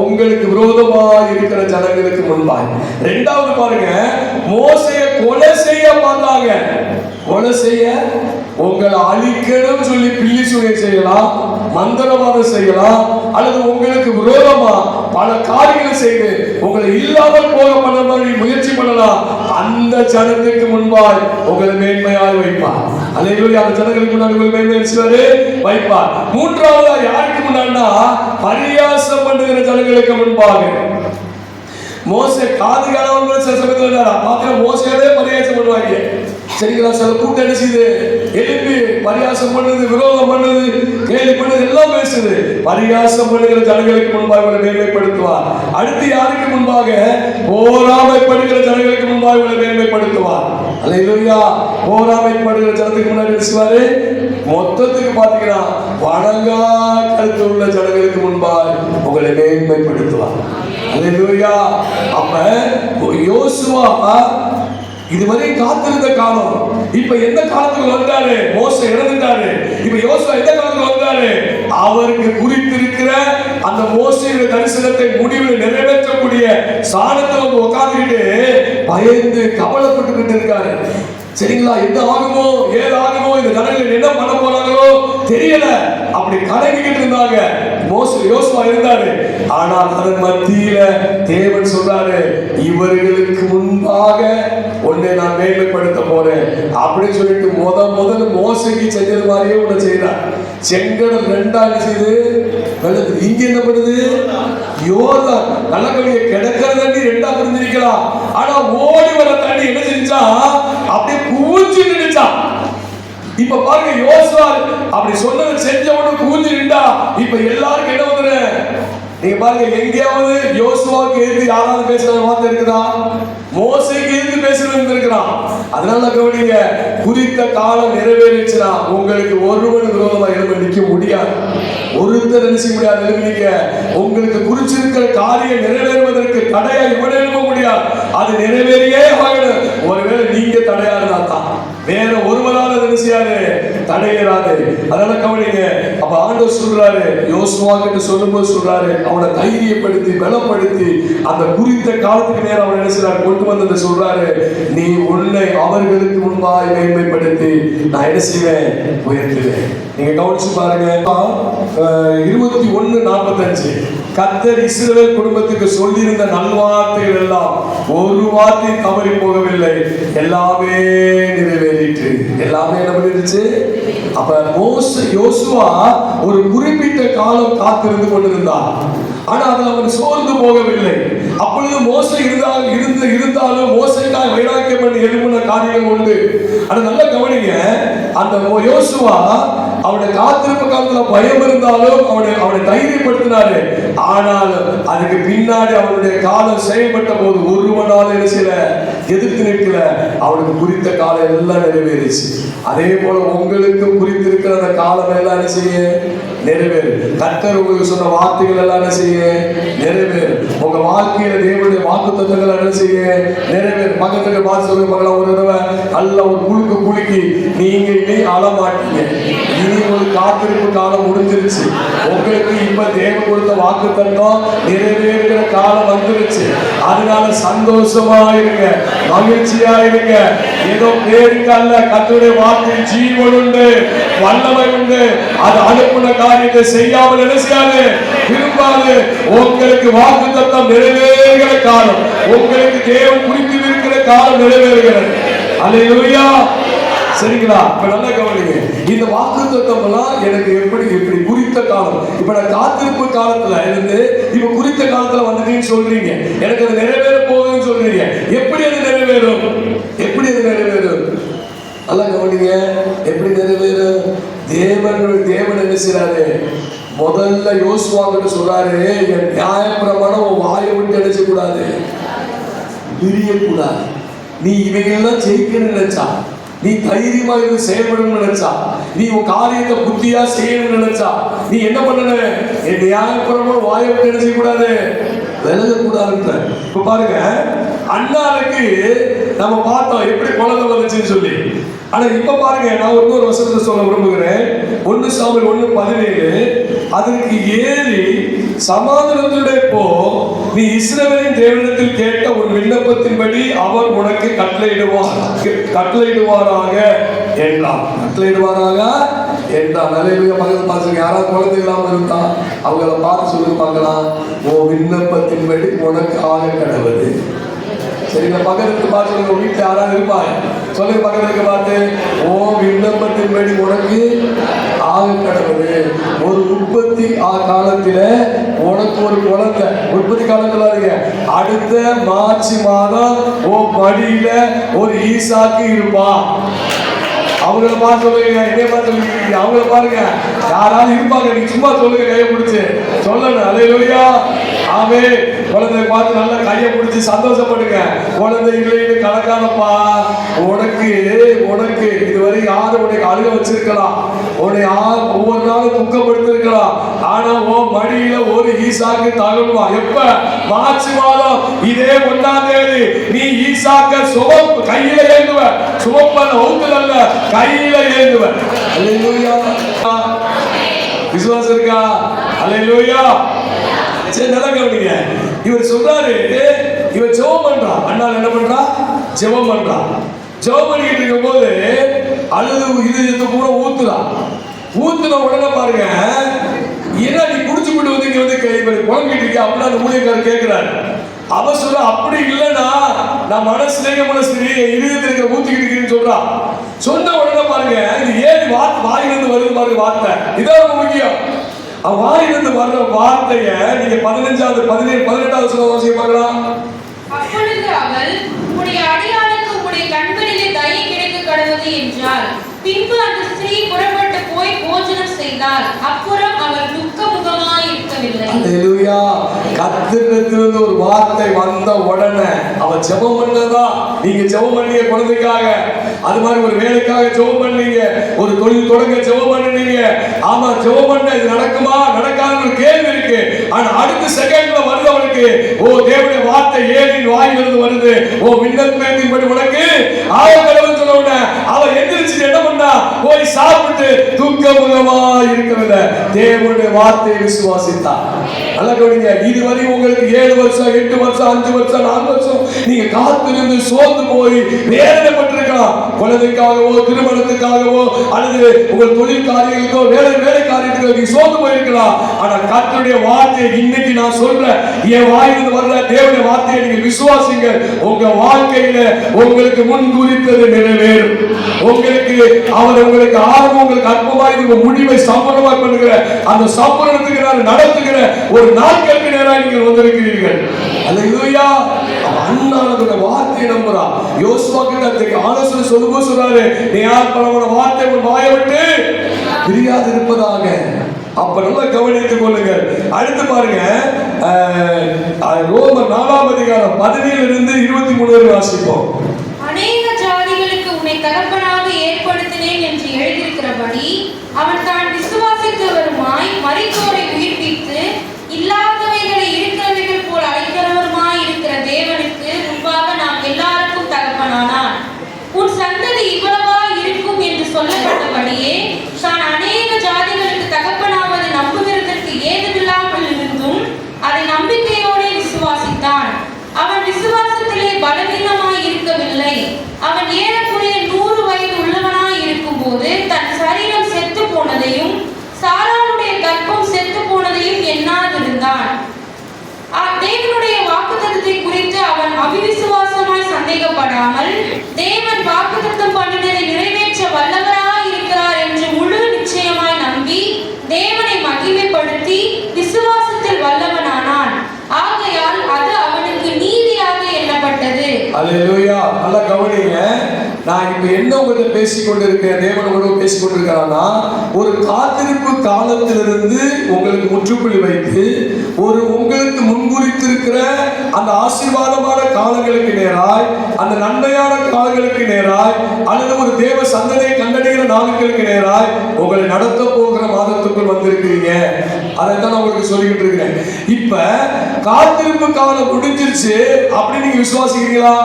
A: உங்களுக்கு விரோதமாக இருக்கிற ஜனங்களுக்கு முன்பாக. இரண்டாவது பாருங்க, மோசேயை கொலை செய்ய பார்த்தாங்க. கொலை செய்ய, உங்களை அழிக்கணும் சொல்லி பில்லி சூனியம் செய்யலாம், மந்திரவாதம் செய்யலாம், அல்லது உங்களுக்கு விரோதமா பல காரியங்கள் செய்து உங்களை இல்லாமல் போக பண்ண மாதிரி முயற்சி பண்ணலாம். அந்த ஜனத்துக்கு முன்பாய் உங்களை மேன்மையாய் வைப்பார். அல்லேலூயா. அந்த ஜனங்களுக்கு முன்னாடி உங்களை மேன்மையாய் வைப்பார். மூன்றாவது யாருக்கு முன்னாடினா, பரியாசம் பண்ணுகிற ஜனங்களுக்கு முன்பாக. மோசே காது காணவங்க சில சமயத்தில் பார்க்கிற மோசையவே பரியாசம் பண்ணுவாங்க. சரிங்களா? சில கூட்டம் என்ன செய்யுது, எழுப்பி பரியாசம் பண்ணுது, விரோதம் பண்ணுது, கேலி பண்ணுது, எல்லாம் பேசுது. பரியாசம் பண்ணுகிற ஜனங்களுக்கு முன்பாக உங்களை மேன்மைப்படுத்துவார். அடுத்து யாருக்கு முன்பாக? போராமைப்படுகிற ஜனங்களுக்கு முன்பாக உங்களை மேன்மைப்படுத்துவார். அல்லேலூயா. போராமைப்படுகிற ஜனத்துக்கு முன்னாடி பேசுவாரு. மொத்தத்துக்கு பாத்தீங்கன்னா வணங்கா கருத்து உள்ள ஜனங்களுக்கு முன்பாக உங்களை மேன்மைப்படுத்துவார். அல்லேலூயா. அப்ப யோசுவா இதுவரை காத்திருந்த காலம் இப்ப எந்த காலத்துக்கு வந்தாரு? மோசே இறந்துட்டாரு. இப்ப யோசுவா எந்த காலத்துக்கு வந்தாரு? அவருக்கு குறித்திருக்கிற அந்த மோசேயுடைய தரிசனத்தை முடிவில் நிறைவேற்றக்கூடிய சாணத்தை வந்து உட்கார்ந்துட்டு பயந்து கவலைப்பட்டுக்கிட்டு இருக்காரு. சரிங்களா? என்ன ஆகுமோ ஏது ஆகுமோ, இந்த ஜனங்கள் என்ன பண்ண போறாங்களோ தெரியல. அப்படி கலங்கிக்கிட்டு இருந்தாங்க. யோசுவா இருந்தாரு. ஆனால் அதன் மத்தியில தேவன் சொல்றாரு, இவர்களுக்கு முன்பாக உன்னை நான் மேன்மைப்படுத்த போறேன் அப்படின்னு சொல்லிட்டு முதல் மோசைக்கு செஞ்சது மாதிரியே உன்னை செய்யறார். செங்கடல் ரெண்டா செய்து இங்க என்ன பண்ணுது? யோர்தான் நல்ல கவியை கிடக்கிற தண்ணி ரெண்டா பிரிஞ்சிருக்கலாம். ஆனா ஓடி வர தண்ணி என்ன செஞ்சா? அப்படியே கூச்சி நின்னுச்சா. இப்ப பாருங்க, யோசுவா அப்படி சொன்னதை செஞ்சவனு கூஞ்சி நின்றா. இப்ப எல்லாருக்கும் என்ன வந்துரு? நீங்க பாருங்க, எங்கேயாவது யோசுவாவுக்கு எதிர்த்து யாராவது பேசுற வார்த்தை இருக்குதா? மோசேக்கு எதிர்த்து பேசுறது இருக்கிறான். அதனால கவனிங்க, குறித்த காலம் நிறைவேறிச்சுனா உங்களுக்கு ஒருவன் விரோதமா எழும்ப நிக்க முடியாது. ஒருத்தர் என்ன செய்ய முடியாது, எழுப்பி நிக்க. உங்களுக்கு குறிச்சிருக்கிற காரியம் நிறைவேறுவதற்கு தடையா இவன் எழுப்ப முடியாது. அது நிறைவேறியே ஆகணும். ஒருவேளை நீங்க தடையா இருந்தா தான் வேற ஒருவரால் என்ன செய்யாது, தடையராது. அதனால கவனிங்க. அப்ப ஆண்டவர் சொல்றாரு, யோசுவா கிட்ட சொல்லும்போது சொல்றாரு, அவனை தைரியப்படுத்தி பலப்படுத்தி அந்த குறித்த காலத்துக்கு நேரம் அவன் என்ன செய்யறாரு, கொண்டு வந்து சொல்றாரு, நீ உன்னை அவர்களுக்கு முன்பாய் மேன்மைப்படுத்தி நான் என்ன செய்வேன், உயர்த்துவேன். நீங்க கவனிச்சு பாருங்க. 21:45 கர்த்தர் இஸ்ரவேல் குடும்பத்துக்கு சொல்லியிருந்த நல்வார்த்தைகள் எல்லாம் ஒரு வார்த்தை தவறி போகவில்லை, எல்லாமே நிறைவேறிற்று. எல்லாமே என்ன பண்ணிருச்சு? அப்ப யோசுவா ஒரு குறிப்பிட்ட காலம் காத்திருந்து கொண்டிருந்தார். ஆனா அதுல அவன் சோர்ந்து போகவில்லை. அப்பொழுது மோசே இருந்தாலும் மோசைக்காக வைராக்கியம் பண்ணி எழுப்பின காரியங்கள் உண்டு. ஆனா நல்ல கவனிங்க, அந்த யோசுவா அவனுடைய காத்திருப்பு காலத்துல பயம் இருந்தாலும் அவனை தைரியப்படுத்தினாரு. ஆனால் அதுக்கு பின்னாடி அவனுடைய காலம் செயல்பட்ட போது ஒருவனால என்ன செய்யல, எதிர்த்து நிற்கல. அவனுக்கு குறித்த காலம் எல்லாம் நிறைவேறிச்சு. அதே போல உங்களுக்கு குறித்திருக்கிற அந்த காலம் எல்லாம் என்ன செய்ய நிறைவேறு. கர்த்தர் உங்களுக்கு சொன்ன வார்த்தைகள் எல்லாம் என்ன செய்ய நிறைவேறு. உங்க வாழ்க்கையில தேவனுடைய வாக்குத்தத்தங்கள் என்ன செய்ய நிறைவேறு. பக்கத்துக்கு பார்த்து சொல்லுங்க, மகளா ஒரு தடவை நல்ல ஒரு குலுக்கி நீங்க இனி அழமாட்டீங்க. இனி ஒரு காத்திருப்பு காலம் முடிஞ்சிருச்சு. உங்களுக்கு இப்ப தேவன் கொடுத்த வாக்குத்தத்தம் நிறைவேறுகிற காலம் வந்துருச்சு. அதனால சந்தோஷமா இருங்க, மகிழ்ச்சியா இருங்க. ஏதோ பேருக்கு அல்ல, கர்த்தருடைய வார்த்தை ஜீவன் உண்டு, வல்லமை உண்டு. அது அனுப்புன காரியத்தை செய்யாமல் என்ன செய்யாது, விரும்பாது. உங்களுக்கு வாக்குத்தத்தம் நிறைவேறுகிற காலம், உங்களுக்கு தேவன் குறித்து இருக்கிற காலம் நிறைவேறுகிறது. அல்லேலூயா. சரிங்களா? இப்ப நல்லா கவனிங்க. இந்த வாக்குத்தத்தம் எல்லாம் எனக்கு எப்படி குறித்த காலம். இப்ப நான் காத்திருப்பு காலத்துல இருந்து இப்ப குறித்த காலத்துல வந்துட்டீங்கன்னு சொல்றீங்க, எனக்கு அது நிறைவேற போகுதுன்னு சொல்றீங்க. எப்படி அது நிறைவேறும்? எப்படி அது நிறைவேறும்? நல்லா கவனிங்க. எப்படி நிறைவேறும்? தேவன் என்ன செய்யறாரு, முதல்ல யோசுவா கிட்ட சொல்றாரு, என் நியாயப்பிரமாணம் உன் வாயை விட்டு என்ன செய்யக்கூடாது, பிரியக்கூடாது. நீ இவைகள்லாம் ஜெயிக்கணும்னு நினைச்சா நீ தைரியமா இருந்து செயல்படணும்னு நினைச்சா, நீ உன் காரியத்தை புத்தியா செய்யணும்னு நினைச்சா, நீ என்ன பண்ணணும்? என் நியாயப்பிரமாணம் வாயை விட்டு என்ன செய்யக்கூடாது? விலகக்கூடாதுன்ற. இப்ப பாருங்க, அண்ணாளுக்கு நம்ம பார்த்தோம் எப்படி குழந்தை வந்துச்சுன்னு சொல்லி. ஆனா இப்ப பாருங்க, நான் இன்னொரு வசனத்தை சொல்ல விரும்புகிறேன். 1 சாமுவேல் 1:17. அதற்கு ஏறி சமாதானத்துடைய போ, நீ இஸ்ரவேலின் தேவனிடத்தில் கேட்ட உன் விண்ணப்பத்தின்படி அவர் உனக்கு கட்டளையிடுவாராக என்றான். கட்டளையிடுவாராக என்றான். நல்ல பக்கத்தில் பார்த்துருங்க. யாராவது குழந்தை இல்லாமல் இருந்தா அவங்கள பார்த்து சொல்லுங்க பார்க்கலாம். ஓ விண்ணப்பத்தின்படி உனக்கு ஆக கடவுது. சரிங்க, பக்கத்துக்கு பார்த்து சொல்லுங்க. வீட்டில் யாராவது இருப்பாங்க, சொல்லுங்க பக்கத்துக்கு பார்த்து, ஓ விண்ணப்பத்தின்படி உனக்கு ஆக கடவுது. ஒரு உற்பத்தி காலத்துல உனக்கு ஒரு குழந்தை, உற்பத்தி காலத்துல அடுத்த மார்ச் மாதம் ஓ மடியில ஒரு ஈசாக்கு இருப்பான். அவங்கள பார்த்து சொல்லுங்க, என்னைய பார்த்து சொல்லுங்க, அவங்கள பாருங்க, யாராவது இருப்பாங்க. நீங்க சும்மா சொல்லுங்க, கையை பிடிச்சு சொல்லணும். அல்லேலூயா, ஆமென். குழந்தைய பார்த்து நல்லா கையை பிடிச்சி சந்தோஷப்படுங்க. குழந்தை இல்லைன்னு கலக்காதப்பா. உனக்கு இதுவரை யாரும் உனக்கு அழுக வச்சிருக்கலாம், உன்னை ஒவ்வொரு நாளும் துக்கப்படுத்திருக்கலாம். ஆனா உன் மடியில ஒரு ஈசாக்கு தகவல்வா. எப்ப? மார்ச் மாதம் இதே 1ஆம் தேதி நீ ஈசாக்க கையில ஏந்துவ. சுமப்பல்ல, ஒத்துலல்ல, கையில ஏந்துவ. அல்லேலூயா, விசுவாசம் இருக்கா? அல்லேலூயா. சரி, நல்லா கவனிங்க. இவர் சொல்றாரு, இவர் ஜெபம் பண்றான். அண்ணாள் என்ன பண்றா? ஜெபம் பண்றான். ஜெபம் பண்ணிட்டு இருக்கும் போது அழுது இது கூட ஊத்துன உடனே பாருங்க, ஏன்னா நீ குடிச்சு விட்டு வந்து இங்க வந்து குழம்பிட்டு இருக்க அப்படின்னு அந்த ஊழியக்காரர் கேட்கிறாரு. அவ சொல்ற, அப்படி இல்லைன்னா நான் மனசுலேயே இதயத்தில் இருக்கிற ஊத்திக்கிட்டு இருக்கேன்னு சொல்றான். சொன்ன உடனே பாருங்க, இது ஏன் வாயிலிருந்து வருது பாருங்க வார்த்தை. இதான் ரொம்ப முக்கியம். வாயிலிருந்து வர்ற வார்த்தைய நீங்க 15வது 18வது சொல்ல பார்க்கலாம்.
B: அப்பொழுது அவள், உம்முடைய அடியாளுக்கு உம்முடைய கண்களிலே தயை கிடைக்க கடவுது என்றாள். பின்பு அந்த ஸ்திரீ புறப்பட்டு போய் போஜனம் செய்தாள். அப்புறம் அவள் துக்க முகமாய் இருக்கவில்லை.
A: அல்லேலூயா. கர்த்தரிடத்திலிருந்து ஒரு வார்த்தை வந்த உடனே அவ ஜெபம் பண்ணதா. நீங்க ஜெபம் பண்ணீங்க குழந்தைக்காக, அது மாதிரி ஒரு வேலைக்காக ஜெபம் பண்ணீங்க, ஒரு தொழில் தொடங்க ஜெபம் பண்ணீங்க. ஆமா, ஜெபம் பண்ண இது நடக்குமா நடக்காதுன்னு கேள்வி இருக்கு. ஆனா அடுத்த செகண்ட்ல வருது அவனுக்கு, ஓ தேவனுடைய வார்த்தை ஏலின் வாயிலிருந்து வருது. ஓ விண்ணப்பத்தின்படி உனக்கு ஆயக்கடவுள் சொன்ன உடனே அவ எந்திரிச்சு என்ன பண்ணா? போய் சாப்பிட்டு துக்கமுகமா இருக்கவில்லை, தேவனுடைய வார்த்தையை விசுவாசித்தார். நல்லா கவனிங்க. இதுவரை உங்களுக்கு 7 வருஷம் 8 வருஷம் 5 வருஷம் 4 வருஷம் நீங்க காத்திருந்து சோர்ந்து போய் வேதனைப்பட்டிருக்கலாம். குழந்தைக்காகவோ திருமணத்துக்காகவோ அல்லது உங்கள் தொழில் காரியங்களுக்கோ வேலை காரியத்துக்கோ நீங்க சோர்ந்து போயிருக்கலாம். ஆனா கர்த்தருடைய வார்த்தையை இன்னைக்கு நான் சொல்றேன், என் வாயிலிருந்து வர்ற தேவனுடைய வார்த்தையை நீங்க விசுவாசிங்க. உங்க வாழ்க்கையில உங்களுக்கு முன் குறித்தது நிறைவேறும். அவர் உங்களுக்கு ஆரம்பம், உங்களுக்கு அற்பமாய் உங்க முடிவை சம்பூர்ணமாய் பண்ணுகிற அந்த சம்பூரணத்துக்கு நான் நடத்துகிற ஒரு நாட்களுக்கு நேராக நீங்கள் வந்திருக்கிறீர்கள். அல்லேலூயா. அண்ணாளுடைய வார்த்தையை நம்புறா. யோசுவா கிட்ட ஆலோசனை சொல்லும்போது சொல்றாரு, நீ யார் பலமான வார்த்தை உன் வாயை விட்டு பிரியாது இருப்பதாக. அப்ப நல்லா கவனித்துக் கொள்ளுங்கள். அடுத்து பாருங்க, ரோமர் 4ஆம் அதிகாரம் 17 இருந்து 23 வரை வாசிப்போம்.
B: அநேக ஜாதிகளுக்கு உன்னை தகப்பனாக ஏற்படுத்தினேன் என்று எழுதியிருக்கிறபடி அவன் தான் விசுவாசித்தவருமாய் மரித்தோரை உயிர்ப்பித்து இல்லாதவைகளை இருக்கிறவைகள் போல் அழைக்கிறவருமாய் இருக்கிற தேவனுக்கு முன்பாக நாம் எல்லாருக்கும் தகப்பனானான். உன் சந்ததி இவ்வளவா இருக்கும் என்று சொல்லப்பட்டபடியே தான் அநேக ஜாதிகளுக்கு தகப்பனாவது நம்புகிறதற்கு ஏதுமில்லாமல் இருந்தும் அதை நம்பிக்கையோடு விசுவாசித்தான். அவன் விசுவாசத்திலே பலவீனமாய் இருக்கவில்லை. அவன் ஏறக்குறைய 100 வயது உள்ளவனாய் இருக்கும் போது தன் சரீரம் செத்து போனதையும் சாராளுடைய கர்ப்பம் செத்து போனதையும் எண்ணாதிருந்தான். தேவனுடைய வாக்குத்தத்தத்தை குறித்து அவன் அவிசுவாசமாய் சந்தேகப்படாமல் தேவன் வாக்குத்தத்தம் பண்ணினதை நிறைவேற்ற வல்லவராய் இருக்கிறார் என்று முழு நிச்சயமாய் நம்பி தேவனை மகிமைப்படுத்தி விசுவாசத்தில் வல்லவனானான். ஆகையால் அது அவனுக்கு நீதியாக எண்ணப்பட்டது.
A: அல்லேலூயா. நல்லா கவனிங்க. நான் இப்ப என்ன உங்கள்கிட்ட பேசிக்கொண்டிருக்கேன், தேவன் உங்களோட பேசிக்கொண்டிருக்கிறான்னா, ஒரு காத்திருப்பு காலத்திலிருந்து உங்களுக்கு முற்றுப்புள்ளி வைத்து ஒரு உங்களுக்கு முன்குறித்திருக்கிற இருக்கிற அந்த ஆசீர்வாதமான காலங்களுக்கு நேராய், அந்த நன்மையான காலங்களுக்கு நேராய், அல்லது ஒரு தேவ சந்ததியை கண்டடைகிற நாட்களுக்கு நேராய் உங்களை நடத்த போகிற மாதத்துக்குள் வந்திருக்கிறீங்க. அதைத்தான் நான் உங்களுக்கு சொல்லிக்கிட்டு இருக்கிறேன். இப்ப காத்திருப்பு காலம் முடிஞ்சிருச்சு அப்படின்னு நீங்க விசுவாசிக்கிறீங்களா?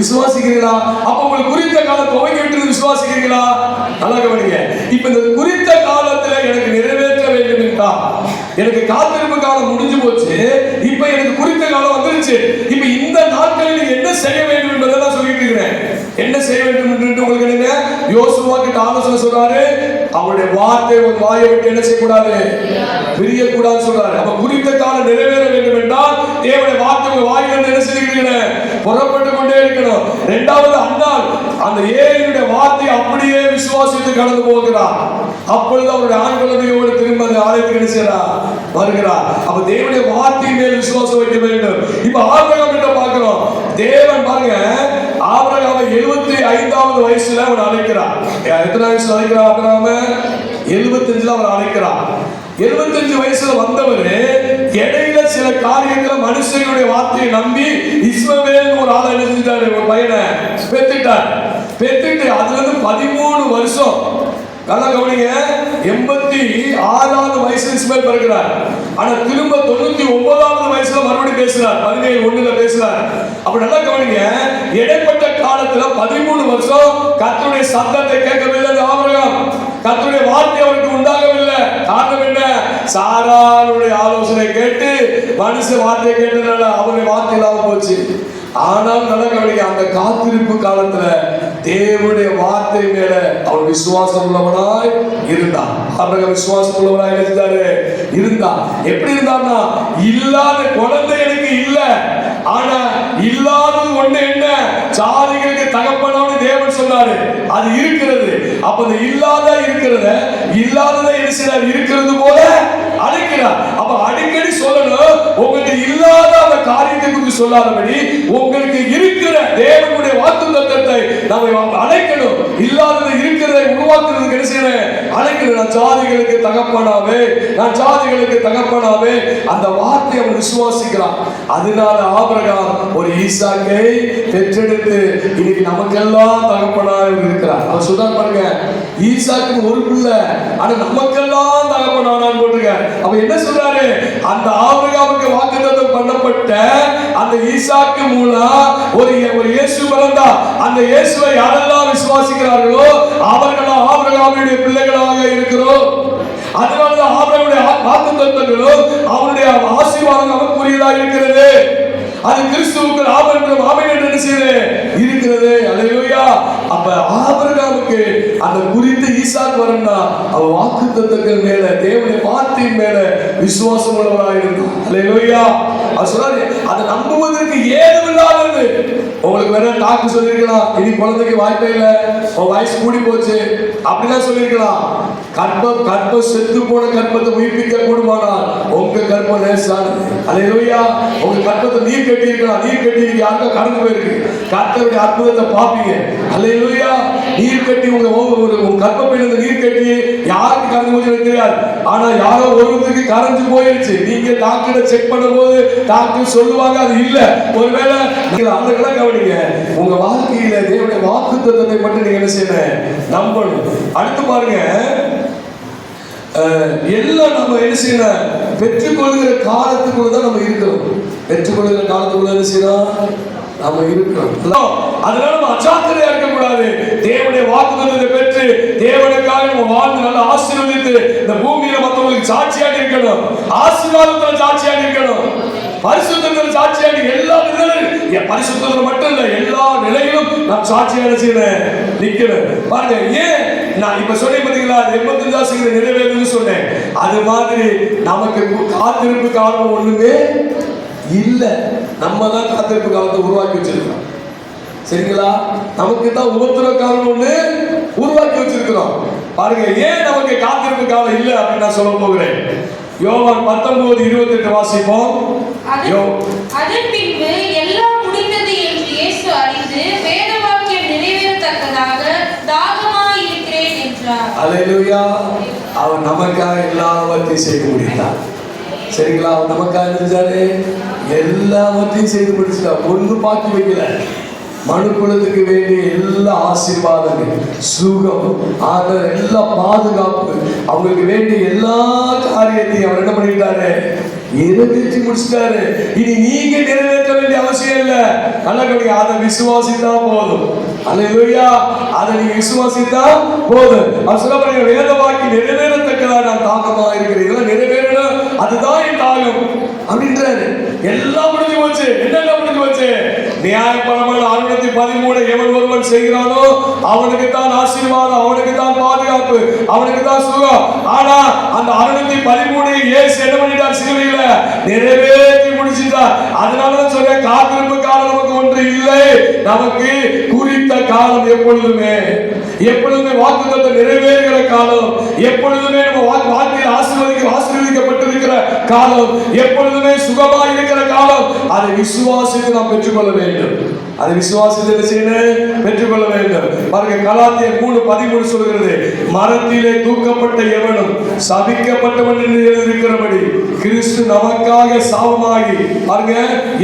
A: விசுவாசிக்கிறீங்களா? அப்ப உங்களுக்கு குறித்த காலம் துவங்கி விட்டு விசுவாசிக்கிறீங்களா? நல்லா கவனிங்க. இப்ப இந்த குறித்த காலத்துல எனக்கு நிறைவேற்ற வேண்டும் என்றா, எனக்கு காத்திருப்பு காலம் முடிஞ்சு போச்சு, இப்ப எனக்கு குறித்த காலம் வந்துருச்சு. இப்ப இந்த நாட்களில் நீங்க என்ன செய்ய வேண்டும் என்பதை நான் சொல்லிட்டு இருக்கிறேன். என்ன செய்ய வேண்டும் என்று உங்களுக்கு என்ன யோசுவா கிட்ட ஆலோசனை சொல்றாரு. அவருடைய வார்த்தை ஒரு வாயை விட்டு என்ன செய்யக்கூடாது, பிரியக்கூடாது சொல்றாரு. அப்ப குறித்த காலம் நிறைவேற வேண்டும் என்றால் தேவனுடைய வார்த்தை உங்க வாயிலிருந்து என்ன செய்கிறீங்க, புறப்பட்டு கொண்டே இருக்கணும். இரண்டாவது, அண்ணால் அந்த ஏழையுடைய வார்த்தையை அப்படியே விசுவாசித்து கடந்து போகிறார். அப்பொழுது அவருடைய ஆண் குழந்தையோடு திரும்ப அந்த ஆலயத்துக்கு என்ன செய்யறார், வருகிறார். அப்ப தேவனுடைய வார்த்தை மேல் விசுவாசம் வைக்க வேண்டும். இப்ப ஆபிரகாம் கிட்ட பார்க்கிறோம். தேவன் பாருங்க, ஆபிரகாமை 75வது வயசுல அவர் அழைக்கிறார். எத்தனை வயசுல அழைக்கிறார் ஆபிரகாம? 75ல அவர் அழைக்கிறார். 75 வயசுல வந்தவர் இடையில சில காரியங்களை மனுஷனுடைய வார்த்தையை நம்பி இஸ்மவேல் ஒரு ஆளை எழுதிட்டாரு, ஒரு பையனை பெத்துட்டார். பெத்துட்டு அதுல இருந்து 13 வருஷம், நல்லா கவனிங்க, 86வது வயசுல இஸ்மவேல் பிறக்கிறார். ஆனா திரும்ப 99வது வயசுல மறுபடியும் பேசுறார், 17:1 பேசுறார். அப்ப நல்லா கவனிங்க, இடைப்பட்ட காலத்துல 13 வருஷம் கர்த்தருடைய சத்தத்தை கேட்கவில்லை ஆபிரகாம். கர்த்தருடைய வார்த்தை அவருக்கு உண்டாகவில்லை. காரணம் என்ன? சாராளுடைய ஆலோசனை கேட்டு மனுஷ வார்த்தையை கேட்டதுனால அவருடைய வார்த்தை இல்லாம போச்சு. ஆனால் நல்ல கவனிங்க, அந்த காத்திருப்பு காலத்துல தேவனுடைய வார்த்தை மேல அவர் விசுவாசம் உள்ளவனாய் இருந்தார். ஆபிரகாம் விசுவாசம் உள்ளவனாய் இருந்தார். எப்படி இருந்தார்னா, இல்லாத குழந்தை எனக்கு இல்ல, ஆனா இல்லாதது ஒண்ணு என்ன, ஜாதிகளுக்கு தகப்பனான்னு தேவன் சொன்னாரு, அது இருக்கிறது. அப்ப அந்த இல்லாததை என்ன செய்றார், இருக்கிறது போல அழைக்கிறார். அப்ப அடிக்கடி சொல்லணும், உங்களுக்கு இல்லாத அந்த காரியத்தை குறித்து சொல்லாதபடி உங்களுக்கு இருக்கிற தேவனுடைய வாக்குத்தத்தத்தை நாம அழைக்கணும். இல்லாததை இருக்கிறதை உருவாக்குறதுக்கு என்ன செய்யணும், அழைக்கணும். நான் ஜாதிகளுக்கு தகப்பனாவே அந்த வார்த்தையை அவன் விசுவாசிக்கிறான். அதனால ஆபிரகாம் ஒரு ஈசாக்கை பெற்றெடுத்து இன்னைக்கு நமக்கெல்லாம் தகப்பனாக இருக்கிறார். அவர் சொல்றார் பாருங்க, ஈசாக்கு ஒரு பிள்ளை, ஆனா நமக்கெல்லாம் தகப்பனானான்னு போட்டுருக்க. அப்ப என்ன சொல்றாரு, அந்த ஆபிரகாமுக்கு வாக்குத்தத்தம் பண்ணப்பட்ட அந்த ஈசாக்கு மூலம் ஒரு இயேசு பிறந்தா. அந்த இயேசுவை யாரெல்லாம் விசுவாசிக்கிறார்களோ அவர்களாம் ஆபிரகாமுடைய பிள்ளைகளாக இருக்கிறோம். அதனாலதான் ஆபிரகாமுடைய வாக்குத்தத்தங்களும் அவருடைய ஆசீர்வாதம் நமக்குரியதா இருக்கிறது. அது கிறிஸ்துவுக்கு ஆமென் என்று இருக்கிறது. அல்லேலூயா. அப்ப ஆபிரகாமுக்கு அந்த குறித்த ஈசாக்கு வரணும்னா அவர் வாக்குத்தத்தங்கள் மேல தேவனுடைய வார்த்தையின் மேல விசுவாசம் உள்ளவராக இருந்தார். அல்லேலூயா. அவர் சொல்றாரு, அதை நம்புவதற்கு ஏதுமில்லாதது. உங்களுக்கு வேற டாக்டர் சொல்லிருக்கலாம், இனி குழந்தைக்கு வாய்ப்பே இல்லை, உன் வயசு கூடி போச்சு அப்படிலாம் சொல்லிருக்கலாம். கர்ப்பம் செத்து போன கர்ப்பத்தை உயிர்ப்பிக்க கூடுமானால் உங்க கர்ப்பம் லேசானது. அல்லேலூயா. உங்க கர்ப்பத்தை நீர் கட்டி இருக்கலாம், நீர் கட்டி யாருக்கா கடந்து போயிருக்கு, கர்த்தருடைய அற்புதத்தை பார்ப்பீங்க. அல்லேலூயா. நீர் கட்டி உங்க கர்ப்பப்பையில நீர் கட்டி யாருக்கு கடந்து போச்சு தெரியாது, ஆனா யாரோ ஒருவருக்கு கரைஞ்சு போயிருச்சு. நீங்க டாக்டரை செக் பண்ணும்போது டாக்டர் சொல்லுவாங்க அது இல்ல. ஒருவேளை ஆளுகளை கவனிங்க, உங்க வாழ்க்கையில தேவனுடைய வாக்குத்தத்தத்தை மட்டும் நீங்க என்ன செய்யணும், நம்பணும். அடுத்து பாருங்க, எல்லாம் நம்ம என்ன செய்யணும், பெற்றுக்கொள்கிற காலத்துக்குள்ள தான் நம்ம இருக்கிறோம். பெற்றுக்கொள்கிற காலத்துக்குள்ள என்ன செய்யணும், நம்ம இருக்கிறோம். அதனால நம்ம அஜாக்கிரதையா இருக்க கூடாது. தேவனுடைய வாக்குத்தத்தத்தை பெற்று தேவனுக்காக நம்ம வாழ்ந்து நல்ல ஆசீர்வதித்து இந்த பூமியில மற்றவங்களுக்கு சாட்சியாக இருக்கணும். ஆசீர்வாதத்துல சாட்சியாக இருக்கணும், பரிசுத்தத்தில் சாட்சியாக எல்லா நிலையிலும், பரிசுத்தத்தில் மட்டும் இல்ல எல்லா நிலையிலும் நாம் சாட்சியாக செய்யணும், நிக்கணும். பாருங்க, ஏன் நான் இப்ப சொன்னேன் பாத்தீங்களா, 85 நிறைவேறுன்னு சொன்னேன். அது மாதிரி நமக்கு காத்திருப்பு காலம் ஒண்ணுமே இல்ல. நம்ம தான் காத்திருப்பு காலத்தை உருவாக்கி வச்சிருக்கோம். சரிங்களா? நமக்கு தான் உபத்திர காலம் ஒண்ணு உருவாக்கி வச்சிருக்கிறோம். பாருங்க, ஏன் நமக்கு காத்திருப்பு காலம் இல்ல அப்படின்னு நான் சொல்ல போகிறேன். யோவான் 19:28 வாசிப்போம்.
B: அதன் பின்பு எல்லாம் முடிந்தது என்று இயேசு அறிந்து வேத வாக்கியம் நிறைவேறத்தக்கதாக தாகமாய் இருக்கிறேன் என்றார்.
A: அல்லேலூயா. அவர் நமக்காக எல்லாவற்றையும் செய்து முடித்தார். சரிங்களா? நமக்காக இருந்தாரு, எல்லாவற்றையும் செய்து முடிச்சுட்டா, ஒன்று பாக்கி வைக்கல. மனுக்குலத்துக்கு வேண்டிய எல்லா ஆசீர்வாதங்கள், சுகம், ஆதரவு, எல்லா பாதுகாப்பு, அவங்களுக்கு வேண்டிய எல்லா காரியத்தையும் அவர் என்ன பண்ணிட்டாரு? நிறைவேற்றி முடிச்சிட்டாரு. இனி நீங்க நிறைவேற்ற வேண்டிய அவசியம் இல்லை. நல்லா கவனிங்க, அதை விசுவாசித்தா போதும். அல்லேலூயா. அதை நீங்க விசுவாசித்தா போதும். அவர் சொல்ல பாருங்க, வேத வாக்கி நிறைவேறத்தக்கதா நான் தாகமா இருக்கிறேன், இதெல்லாம் நிறைவேறணும், அதுதான் என் தாகம் அப்படின்றாரு. எல்லாம் முடிஞ்சு போச்சு. என்னென்ன முடிஞ்சு போச்சு? நியாயப்பிரமாணம் 613 எவன் ஒருவன் செய்கிறானோ அவனுக்கு தான் ஆசீர்வாதம், அவனுக்கு தான் பாதுகாப்பு, அவனுக்கு தான் சுகம். ஆனா அந்த 613 இயேசு என்ன பண்ணிட்டார்? சிலுவையில நிறைவேற்றி முடிச்சிட்டார். அதனாலதான் சொல்ற, காத்திருப்பு காலம் நமக்கு ஒன்று இல்லை, நமக்கு குறித்த காலம் எப்பொழுதுமே வாக்குத்தத்தம் நிறைவேறுகிற காலம், எப்பொழுதுமே நம்ம வாழ்க்கையில் ஆசீர்வதிக்கப்பட்டிருக்கிற காலம், எப்பொழுதுமே சுகமா இருக்கிற காலம். அதை விசுவாசித்து நாம் பெற்றுக்கொள்ள வேண்டும். அதை விசுவாசித்து என்ன செய்யணும்? பெற்றுக்கொள்ள வேண்டும். பாருங்க, கலாத்தியர் 3:13 சொல்கிறது, மரத்திலே தூக்கப்பட்ட எவனும் சபிக்கப்பட்டவன் என்று எழுதியிருக்கிறபடி கிறிஸ்து நமக்காக சாபமாகி, பாருங்க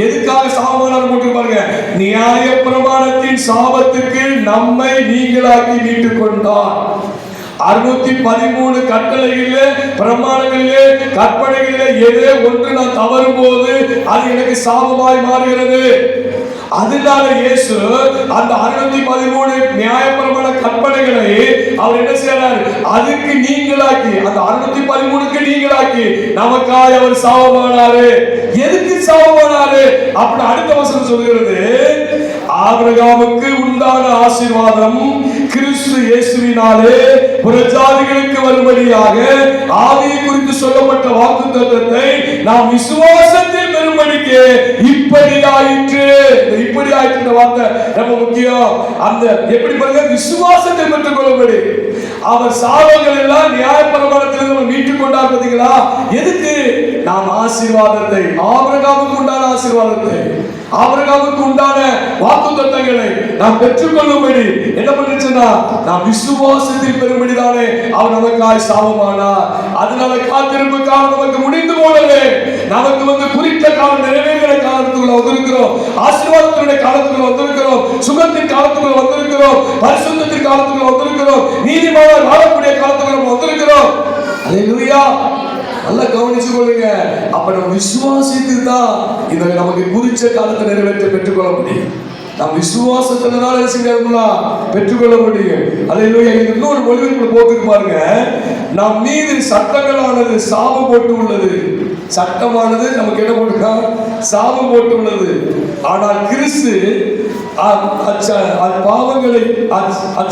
A: எதுக்காக சாபமானார் போட்டு பாருங்க, நியாயப்பிரமாணத்தின் சாபத்துக்கு நம்மை நீங்களாக்கி மீட்டுக் கொண்டார். 613 கட்டளைகளிலே, பிரமாணங்களிலே, கற்பனைகளிலே ஏதோ ஒன்று நான் தவறும் போது அது எனக்கு சாபமாய் மாறுகிறது. அதனால இயேசு அந்த 613 நியாயப்பிரமாண கற்பனைகளை அவர் என்ன செய்யறார்? அதுக்கு நீங்களாக்கி, அந்த 613க்கு நீங்களாக்கி நமக்காக அவர் சாபமானாரு. எதுக்கு சாபமானாரு? அப்படி அடுத்த வசனம் சொல்கிறது, ஆபிரகாமுக்கு உண்டான ஆசீர்வாதம் கிறிஸ்து இயேசுவினாலே புறஜாதிகளுக்கு வரும்படியாக ஆவியை குறித்து சொல்லப்பட்ட வாக்குத்தத்தத்தை நாம் விசுவாசத்தில் பெறும்படிக்கு இப்படி ஆயிற்று. இப்படி ஆயிற்று வார்த்தை ரொம்ப முக்கியம். அந்த எப்படி பாருங்க, விசுவாசத்தை பெற்றுக் கொள்ளும்படி அவர் சாபங்கள் எல்லாம் நியாயப்பிரமாணத்தில் நம்ம மீட்டுக் கொண்டார். பார்த்தீங்களா? எதுக்கு? நாம் ஆசீர்வாதத்தை, ஆபிரகாமுக்கு உண்டான ஆசீர்வாதத்தை, ஆபிரகாமுக்கு உண்டான வாக்குத்தத்தங்களை நாம் பெற்றுக்கொள்ளும்படி என்ன பண்ணுச்சுன்னா, நாம் விசுவாசத்தில் பெறும்படிதானே அவர் நமக்காய் சாபமானார். அதனால காத்திருப்பு காலம் நமக்கு முடிந்து போனது. நமக்கு குறித்த காலம் நிறைவேறுகிற காலத்துக்குள்ள வந்திருக்கிறோம், ஆசீர்வாதத்தினுடைய காலத்துக்குள்ள வந்திருக்கிறோம், சுகத்தின் காலத்துக்குள்ள வந்திருக்கிறோம், பரிசுத்தத்தின் காலத்துக்குள்ள வந்திருக்கிறோம், நீதிமானாய் வாழக்கூடிய காலத்துக்குள்ள வந்திருக்கிறோம். அல்லேலூயா. நல்லா கவனிச்சு கொள்ளுங்க. அப்ப நம்ம விசுவாசித்து தான் இதை நமக்கு குறிச்ச காலத்தை நிறைவேற்ற பெற்றுக்கொள்ள முடியும். நாம் விசுவாசத்தினால செய்யலாம் பெற்றுக்கொள்ள முடியும். அல்லேலூயா. இன்னொரு மொழிபெயர்ப்பு போட்டு பாருங்க, நம் மீது சட்டங்களானது சாபம் போட்டு உள்ளது. சட்டமானது நமக்கு என்ன போட்டுக்கா? சாபம் போட்டு உள்ளது. ஆனால் கிறிஸ்து பாவங்களை,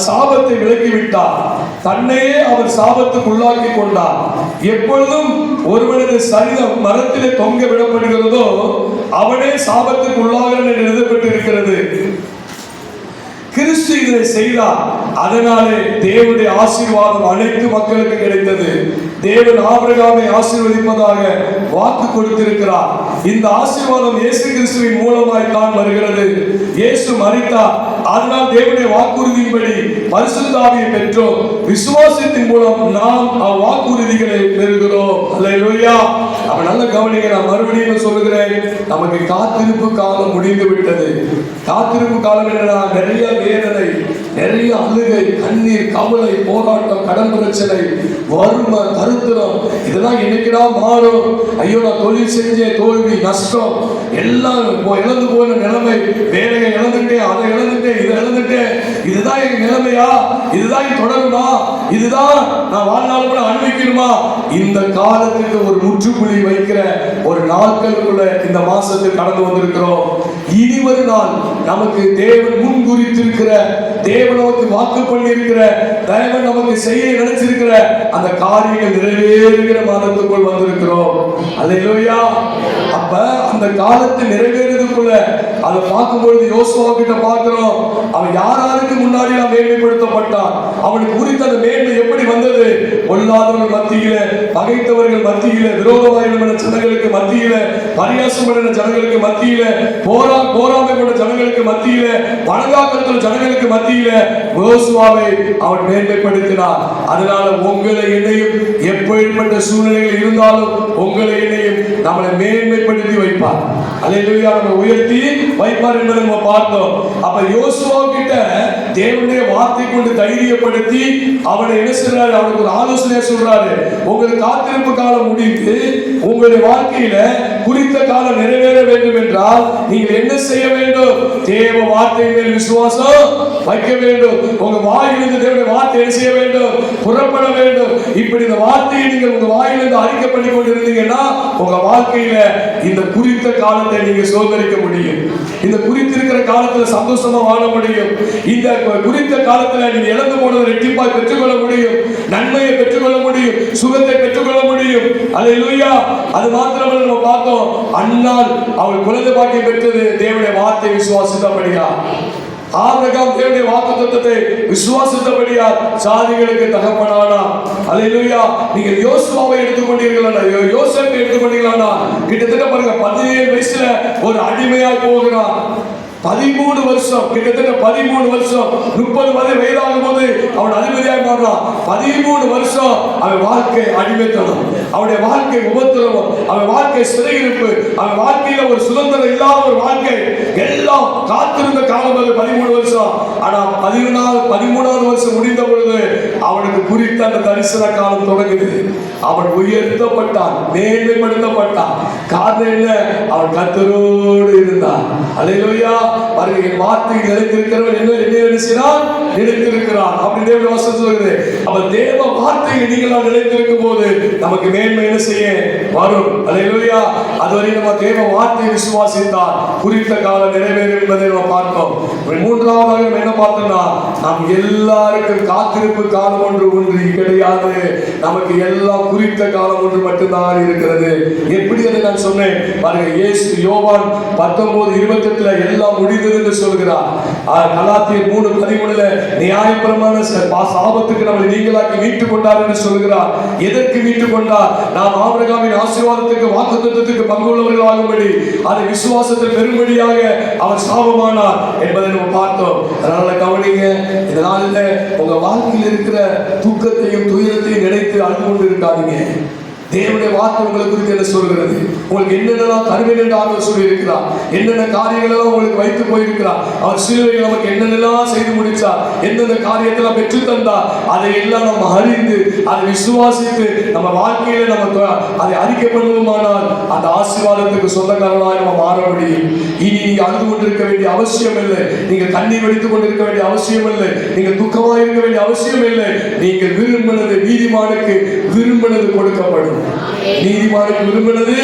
A: சாபத்தை விலக்கிவிட்டார். தன்னையே அவர் சாபத்துக்கு உள்ளாக்கி கொண்டார். எப்பொழுதும் ஒருவனது சரீரம் மரத்திலே தொங்க விடப்படுகிறதோ அவனே சாபத்துக்கு உள்ளாகிறான் என்று எழுதப்பட்டிருக்கிறது. கிறிஸ்து இதை செய்தார். அதனாலே தேவனுடைய ஆசீர்வாதம் அனைத்து மக்களுக்கு கிடைத்தது. தேவன் ஆபிரகாமை ஆசீர்வதிப்பதாக வாக்கு கொடுத்திருக்கிறார். இந்த ஆசீர்வாதம் இயேசு கிறிஸ்துவின் மூலமாய் தான் வருகிறது. இயேசு மரித்தார். அதனால் தேவனுடைய வாக்குறுதியின்படி பரிசுத்த ஆவியை பெற்றோம். விசுவாசத்தின் மூலம் நாம் வாக்குறுதிகளை பெறுகிறோம். அல்லேலூயா. அப்ப நல்ல கவனிங்க, நான் மறுபடியும் சொல்லுகிறேன், நமக்கு காத்திருப்பு காலம் முடிந்து விட்டது. காத்திருப்பு காலம் என்னன்னா, நிறைய வேதனை, நிறைய அழுகை, கண்ணீர், கவலை, போராட்டம், கடன் பிரச்சனை, வறுமை, தரித்திரம், இதெல்லாம் என்னைக்குடா மாறும்? ஐயோ, நான் தொழில் செஞ்சேன், தோல்வி, நஷ்டம், எல்லாம் இழந்து போன நிலைமை, வேலையை இழந்துட்டேன், அதை இழந்துட்டேன், இதை இழந்துட்டேன், இதுதான் எங்க நிலைமையா? இதுதான் தொடருமா? இதுதான் நான் வாழ்நாள் கூட அனுபவிக்கணுமா? இந்த காலத்துக்கு ஒரு முற்றுப்புள்ளி வைக்கிற ஒரு நாட்களுக்குள்ள இந்த மாசத்தில் கடந்து வந்திருக்கிறோம். இனி ஒரு நாள் நமக்கு தேவன் முன்குறித்திருக்கிற, தேவன் நமக்கு வாக்கு பண்ணி இருக்கிற, தேவன் நமக்கு செய்ய நினைச்சிருக்கிற அந்த காரியங்கள் நிறைவேறுகிற மாதத்துக்குள் வந்திருக்கிறோம். அல்லேலூயா. அப்ப அந்த காலத்தில் நிறைவேறதுக்குள்ள அதை பார்க்கும்பொழுது யோசுவா கிட்ட பார்க்கிறோம், அவன் யாராருக்கு முன்னாடி மேன்மைப்படுத்தப்பட்டான், அவனுக்கு குறித்த அந்த மேன்மை எப்படி வந்தது? பொல்லாதவர்கள் மத்தியில, பகைத்தவர்கள் மத்தியில, விரோதமாயிருந்த ஜனங்களுக்கு மத்தியில, பரியாசம் பண்ணின ஜனங்களுக்கு மத்தியில, போராமை கொண்ட ஜனங்களுக்கு மத்தியில, வணங்காக்கத்துல ஜனங்களுக்கு மத்தியில யோசுவாவை அவன் மேன்மைப்படுத்தினார். அதனால உங்களை என்னையும் எப்படிப்பட்ட சூழ்நிலைகள் இருந்தாலும் உங்களை என்னையும் நம்மளை மேன்மைப்படுத்தி வைப்பார். அல்லேலூயா. நம்ம உயர்த்தி வைப்பார் என்பதை நம்ம பார்த்தோம். அப்ப யோசுவா கிட்ட தேவனுடைய வார்த்தை கொண்டு தைரியப்படுத்தி அவனை என்ன செய்றாரு? அவனுக்கு ஒரு ஆலோசனை சொல்றாரு. உங்களுக்கு காத்திருப்பு காலம் முடிந்து உங்களுடைய வாழ்க்கையில குறித்த காலம் நிறைவேற வேண்டும் என்றால் நீங்கள் என்ன செய்ய வேண்டும்? தேவ வார்த்தை மேல் விசுவாசம் வைக்க வேண்டும். உங்க வாயிலிருந்து தேவனுடைய வார்த்தை என்ன செய்ய வேண்டும்? புறப்பட வேண்டும். இப்படி இந்த வார்த்தையை நீங்கள் உங்க வாயிலிருந்து அறிக்கை பண்ணி கொண்டு இருந்தீங்கன்னா உங்க வாழ்க்கையில இந்த குறித்த காலத்தை நீங்க சுதந்திரிக்க முடியும். இந்த குறித்திருக்கிற காலத்துல சந்தோஷமா வாழ முடியும். இந்த குறித்த காலத்துல நீங்க இழந்து போனதை ரெட்டிப்பாய் பெற்றுக்கொள்ள முடியும். நன்மையை பெற்றுக்கொள்ள முடியும். சுகத்தை பெற்றுக்கொள்ள முடியும். அல்லேலூயா. அது மாத்திரமல்ல, நம்ம பார்த்தோம், அன்னாள் அவள் குழந்தை பாக்கியம் பெற்றது தேவனுடைய வார்த்தை விசுவாசித்தபடியா. ஆபிரகாம் தேவனுடைய வாக்குத்தத்தத்தை விசுவாசித்தபடியால் சாதிகளுக்கு தகப்பனானா. அல்லேலூயா. நீங்க யோசுவாவை எடுத்துக்கொண்டீர்களா, யோசேப்பை எடுத்துக்கொண்டீர்களா, கிட்டத்தட்ட பாருங்க 17 வயசுல ஒரு அடிமையாய் போகிறான். 13 வருஷம், கிட்டத்தட்ட 13 வருஷம், 30 வயதாகும் போது அவன் அதிபதியாய் மாறான். 13 வருஷம் அவன் வாழ்க்கை அடிமைத்தனம், அவனுடைய வாழ்க்கை உபத்திரவம், அவன் வாழ்க்கை சிறையிருப்பு, அவன் வாழ்க்கையில ஒரு சுதந்திரம் இல்லாத ஒரு வாழ்க்கை, எல்லாம் காத்திருந்த காலம் அது 13 வருஷம். ஆனா 13வது வருஷம் முடிந்த பொழுது அவனுக்கு குறித்த அந்த தரிசன காலம் தொடங்குது. அவன் உயர்த்தப்பட்டான், மேன்மைப்படுத்தப்பட்டான். காரணம் என்ன? அவன் கர்த்தரோடு இருந்தான். அல்லேலூயா. பாருங்க, என் வார்த்தை நிலைத்திருக்கிறவன் என்ன செய்றான்? நிலைத்திருக்கிறான். அப்படி தேவ வசனம் சொல்லுது. அப்ப தேவ வார்த்தையை நீங்களா நிலைத்திருக்கும் போது நமக்கு மேன்மை என்ன செய்ய வரும். அல்லேலூயா. அதுவரை நம்ம தேவ வார்த்தையை விசுவாசித்தால் குறித்த காலம் நிறைவேறும் என்பதை நம்ம பார்த்தோம். மூன்றாவதாக நம்ம என்ன பார்த்தோம்னா, நாம் எல்லாருக்கும் காத்திருப்பு காலம் ஒன்று கிடையாது. நமக்கு எல்லாம் குறித்த காலம் ஒன்று மட்டும்தான் இருக்கிறது. எப்படி அதை நான் சொன்னேன் பாருங்க. இயேசு யோவான் 19:28 எல்லாம் முடிந்தது என்று சொல்கிறார். கலாத்தியர் 3:13 நியாயப்பிரமாண சாபத்துக்கு நம்மை நீங்களாக்கி மீட்டுக் கொண்டார் என்று சொல்கிறார். எதற்கு மீட்டுக் கொண்டார்? நாம் ஆபிரகாமின் ஆசீர்வாதத்துக்கு வாக்குத்தத்தத்துக்கு பங்குள்ளவர்களாகும்படி அதை விசுவாசத்தில் பெரும்படியாக அவர் சாபமானார் என்பதை நம்ம பார்த்தோம். அதனால கவனிங்க, இதனால உங்க வாழ்க்கையில் இருக்கிற துக்கத்தையும் துயரத்தையும் நினைத்து அழுது கொண்டு இருக்காதீங்க. தேவனுடைய வார்த்தை உங்களை குறித்து என்ன சொல்கிறது? உங்களுக்கு என்னென்னலாம் தருவேன் என்று ஆண்டவர் சொல்லி இருக்கிறார். என்னென்ன காரியங்களெல்லாம் உங்களுக்கு வைத்து போயிருக்கிறார். அவர் சிலுவையில் நமக்கு என்னென்னலாம் செய்து முடிச்சார், எந்தெந்த காரியத்தெல்லாம் பெற்று தந்தார், அதை எல்லாம் நம்ம அறிந்து அதை விசுவாசித்து நம்ம வாழ்க்கையில நம்ம அதை அறிக்கை பண்ணுவோமானால் அந்த ஆசீர்வாதத்துக்கு சொந்தக்காரர்களாக நம்ம மாற முடியும். இனி நீங்க அழுது கொண்டிருக்க வேண்டிய அவசியம் இல்லை. நீங்க கண்ணீர் வடித்துக் கொண்டிருக்க வேண்டிய அவசியம் இல்லை. நீங்க துக்கமாக இருக்க வேண்டிய அவசியம் இல்லை. நீங்கள் விரும்பினது நீதிமானுக்கு விரும்பினது கொடுக்கப்படும். நீதிமானுக்கு விரும்பினது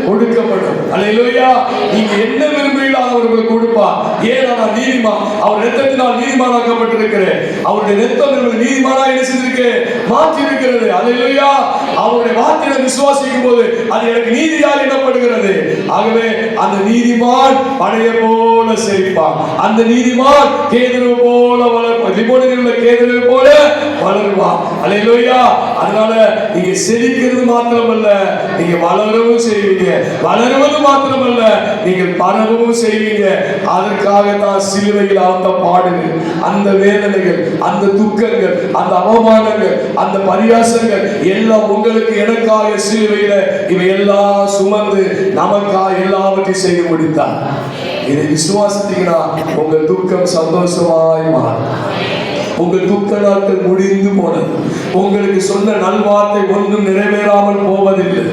A: கொடுக்கப்படும். அல்லேலூயா. நீங்க என்ன விரும்புகிறீர்களோ அவர்களுக்கு கொடுப்பார். ஏன்? நான் நீதிமான், அவர் இரத்தத்தினால் நீதிமானாக்கப்பட்டிருக்கிறேன். அவருடைய இரத்தம் என்பது நீதிமானாக என்ன செய்திருக்கு? மாற்றி இருக்கிறது. அல்லேலூயா. அவருடைய வார்த்தையை விசுவாசிக்கும் போது அது எனக்கு நீதியாக எண்ணப்படுகிறது. ஆகவே அந்த நீதிமான் படைய போல செழிப்பான். அந்த நீதிமான் கேதுரு போல வளர்ப்பான். லிபோனில் உள்ள கேதுரு போல வளருவான். அல்லேலூயா. அதனால நீங்க செழிக்கிறது மாத்திரமல்ல, நீங்க வளரவும் செய்வீங்க. வளருவது மாத்திரமல்ல, நீங்கள் பரவவும் செய்வீங்க. அதற்காக தான் சிலுவையில் அந்த பாடுகள், அந்த வேதனைகள், அந்த துக்கங்கள், அந்த அவமானங்கள், அந்த பரியாசங்கள் எல்லாம் உங்களுக்கு எனக்காக சிலுவையில இவை எல்லாம் சுமந்து நமக்காக எல்லாவற்றையும் செய்து முடித்தார். இதை விசுவாசித்தீங்கன்னா உங்கள் துக்கம் சந்தோஷமாய் மாறும். உங்கள் துக்க நாட்கள் முடிந்து போனது. உங்களுக்கு சொன்ன நல்வார்த்தை ஒன்றும் நிறைவேறாமல் போவதில்லை.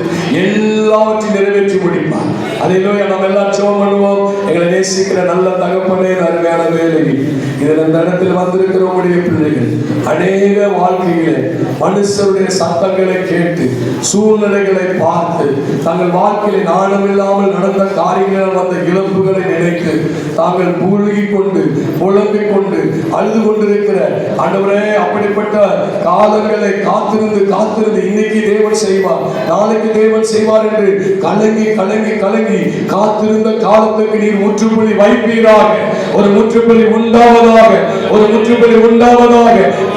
A: எல்லாவற்றையும் நிறைவேற்றி முடிப்பார். அல்லேலூயா. நம்ம எல்லாம் ஜெபம் பண்ணுவோம். எங்களை நேசிக்கிற நல்ல தகப்பனே, அருமையான வேலை இதில் இந்த இடத்தில் வந்திருக்கிற உங்களுடைய பிள்ளைகள் அநேக வாழ்க்கையிலே மனுஷருடைய சத்தங்களை கேட்டு சூழ்நிலைகளை பார்த்து தங்கள் வாழ்க்கையில நாணம் இல்லாமல் நடந்த காரியங்கள் வந்த இழப்புகளை நினைத்து தாங்கள் புழுகிக் கொண்டு புலம்பிக் கொண்டு அழுது கொண்டிருக்கிற ஆண்டவரே, அப்படிப்பட்ட காலங்களை காத்திருந்து இன்னைக்கு தேவன் செய்வார், நாளைக்கு தேவன் செய்வார் என்று கலங்கி கலங்கி கலங்கி காத்திருந்த காலத்துக்கு நீர் முற்றுப்புள்ளி வைப்பீராக. ஒரு முற்றுப்புள்ளி உண்டாவதாக, ஒரு முற்றுப்புள்ளி உண்டாவதாக.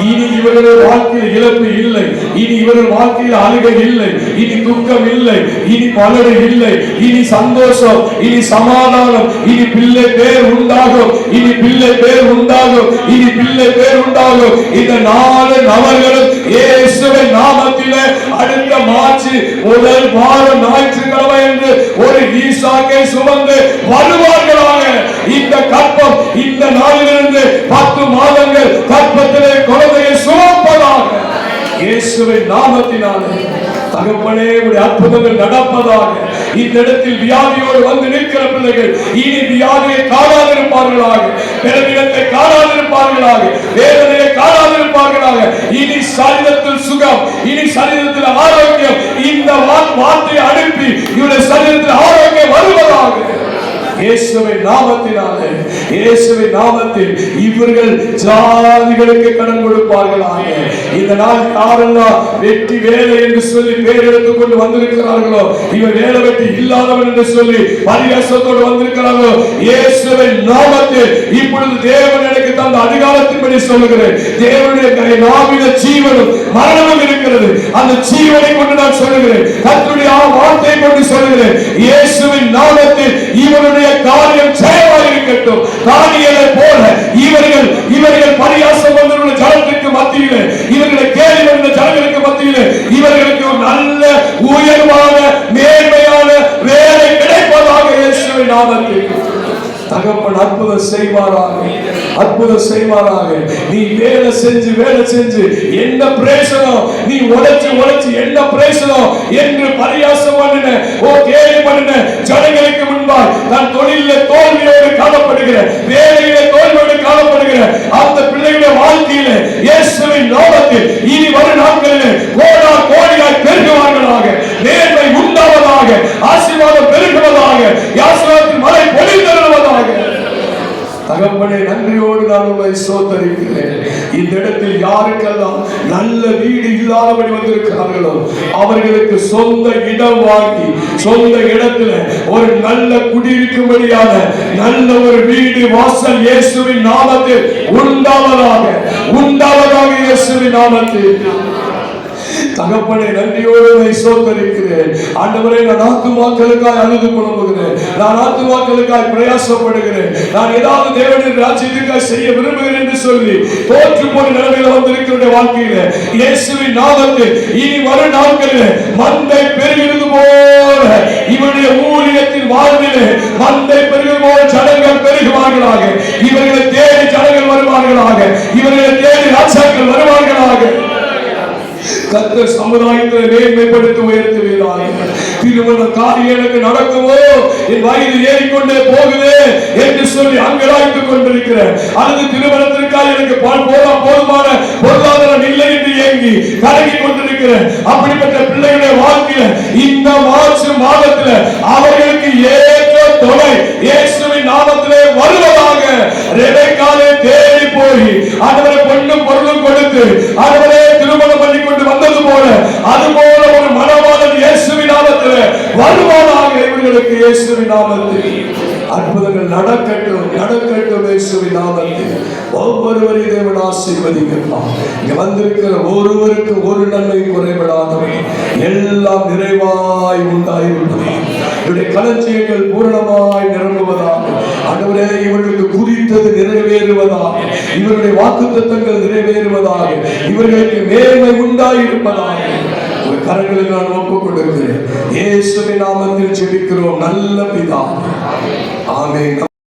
A: இனி இவர்கள் வாழ்க்கையில் இழப்பு இல்லை, இனி இவர்கள் வாழ்க்கையில் அழுகை இல்லை, இனி துக்கம் இல்லை, இனி பலரை இல்லை, இனி சந்தோஷம், இனி சமாதானம், இனி பிள்ளை பேர் உண்டாகும், இனி பிள்ளை பேர் உண்டாகும், இனி பிள்ளை பேர் உண்டாகும். இந்த 4 நபர்களும் இயேசுவின் நாமத்திலே அடுத்த மார்ச் முதல் வாரம் ஞாயிற்றுக்கிழமை என்று ஒரு ஈசாக்கை சுமந்து வருவார்களாக. இந்த கற்பம் இந்த நாளிலிருந்து 10 மாதங்கள் கற்பத்திலே குழந்தையை சுமப்பதாக இயேசுவின் நாமத்தினாலே. தகப்பனே, உடைய அற்புதங்கள் நடப்பதாக. இந்த இடத்தில் வியாதியோடு வந்து நிற்கிற பிள்ளைகள் இனி வியாதியை காணாதிருப்பார்களாக, பிறவிடத்தை காணாதிருப்பார்களாக, வேதனையை காணாதிருப்பார்களாக. இனி சரீரத்தில் சுகம், இனி சரீரத்தில் ஆரோக்கியம். இந்த வார்த்தையை அனுப்பி இவருடைய சரீரத்தில் ஆரோக்கியம் வருவதாக இயேசுவின் நாமத்தினாலே. இயேசுவின் நாமத்தில் இவர்கள் ஜாதிகளுக்கு கடன் கொடுப்பார்களாக. இந்த நாள் யாரெல்லாம் வெட்டி வேலை என்று சொல்லி பேர் எடுத்துக் கொண்டு வந்திருக்கிறார்களோ, இவன் வேலை வெட்டி இல்லாதவன் என்று சொல்லி பரிகாசத்தோடு வந்திருக்கிறார்களோ, இயேசுவின் நாமத்தில் இப்பொழுது தேவன் எனக்கு தந்த அதிகாரத்தின்படி சொல்லுகிறேன். தேவனுடைய நாவில ஜீவனும் மரணமும் இருக்கிறது. அந்த ஜீவனை கொண்டு நான் சொல்லுகிறேன், கர்த்தருடைய வார்த்தையை கொண்டு சொல்லுகிறேன். இயேசுவின் நாமத்தில் இவருடைய காரியம் ஜெயமாய் இருக்கட்டும். தானியேலை போல இவர்கள் பரியாசம் வந்த ஜனத்துக்கு மத்தியிலே, இவர்களை கேலி வந்த ஜனங்களுக்கு மத்தியிலே இவர்களுக்கு ஒரு நல்ல உயர்வான மேன்மையான வேலை கிடைப்பதாக இயேசுவின் நாமத்தில். தகப்பன் அற்புதம் செய்வாராக, அற்புதம் செய்வாராக. நீ வேலை செஞ்சு என்ன பிரயோசனம், நீ உழைச்சு என்ன பிரயோசனம் என்று பரியாசம் பண்ணின, கேலி பண்ணின ஜனங்களுக்கு முன்பாய் தன் தொழிலில் தோல்வியோடு காணப்படுகிற, வேலையில தோல்வியோடு காணப்படுகிற அந்த பிள்ளைகளுடைய வாழ்க்கையில இயேசுவின் நாமத்தில் இனி வரும் நாட்களிலே கோடியாய் பெருகுவார்களாக, நேர்மை உண்டாவதாக, ஆசீர்வாதம் பெருகுவதாக, ஆசீர்வாதத்தின் மழை பொழிந்தருவதாக. தகப்பனே, நன்றியோடு நான் உங்களை ஸ்தோத்திரிக்கிறேன். இந்த இடத்தில் யாருக்கெல்லாம் நல்ல வீடு இல்லாதபடி வந்திருக்கிறார்களோ அவர்களுக்கு சொந்த இடம் வாங்கி சொந்த இடத்துல ஒரு நல்ல குடியிருக்கும்படியான நல்ல ஒரு வீடு வாசல் இயேசுவின் நாமத்தில் உண்டாவதாக, இயேசுவின் நாமத்தில். தகப்பனே, நன்றியோடு ஸ்தோத்திரிக்கிறேன். ஆண்டவரே, நான் ஆத்துமாக்களுக்காய் அழுது புலம்புகிறேன், நான் ஆத்துமாக்களுக்காய் பிரயாசப்படுகிறேன், நான் ஏதாவது தேவனுடைய ராஜ்யத்துக்காய் செய்ய விரும்புகிறேன் என்று சொல்லி தோற்று போன நிலைமையில வந்திருக்கிற வாழ்க்கையில இயேசுவின் நாமத்தில் இனி வரும் நாட்களில் மந்தை பெருகிறது போல இவருடைய ஊழியத்தின் வாழ்விலே மந்தை பெருகிறது போல ஜனங்கள் பெருகுவார்களாக, இவர்களை தேடி ஜனங்கள் வருவார்களாக, இவர்களை தேடி ராஜாக்கள் வருவார்களாக. கர்த்தர் சமுதாயத்தை மேன்மைப்படுத்தி உயர்த்துவீராக. திருமண காரியம் எனக்கு நடக்குமோ, என் வயது ஏறிக்கொண்டே போகுது என்று சொல்லி அங்கலாய்த்துக் கொண்டிருக்கிற, அல்லது திருமணத்திற்காக எனக்கு போதுமான பொருளாதாரம் இல்லை என்று ஏங்கி கலங்கி கொண்டிருக்கிற அப்படிப்பட்ட பிள்ளைகளுடைய வாழ்க்கையில இந்த மார்ச் மாதத்துல அவர்களுக்கு ஏற்ற துணை இயேசுவின் நாமத்திலே வருவதாக. ரெபெக்காளை தேடி போய் அவரை பொன்னும் பொருளும் கொடுத்து அவரை திருமணம் பண்ணி கொண்டு வந்தது போல அதுபோல ஒரு மனவாளன் இயேசுவின் நாமத்திலே வருவானாக. இவர்களுக்கு இயேசுவின் நாமத்தில் அற்புதங்கள் நடக்கட்டும், இயேசுவின் நாமத்தில். ஒவ்வொருவரையும் தேவன் ஆசீர்வதிக்கலாம். இங்க வந்திருக்கிற ஒருவருக்கு ஒரு நன்மை குறைபடாதவை எல்லாம் நிறைவாய் உண்டாயிருப்பது, இவருடைய களஞ்சியங்கள் பூரணமாய் நிரம்புவதாக. ஆண்டவரே, இவர்களுக்கு குறித்தது நிறைவேறுவதாக, இவருடைய வாக்குத்தத்தங்கள் நிறைவேறுவதாக, இவர்களுக்கு மேன்மை உண்டாயிருப்பதாக. ஒரு கரங்களில் நான் ஒப்புக் கொடுக்கிறேன். இயேசுவின் நாமத்தில் ஜெபிக்கிறோம் நல்ல பிதாவே. ஆமென்.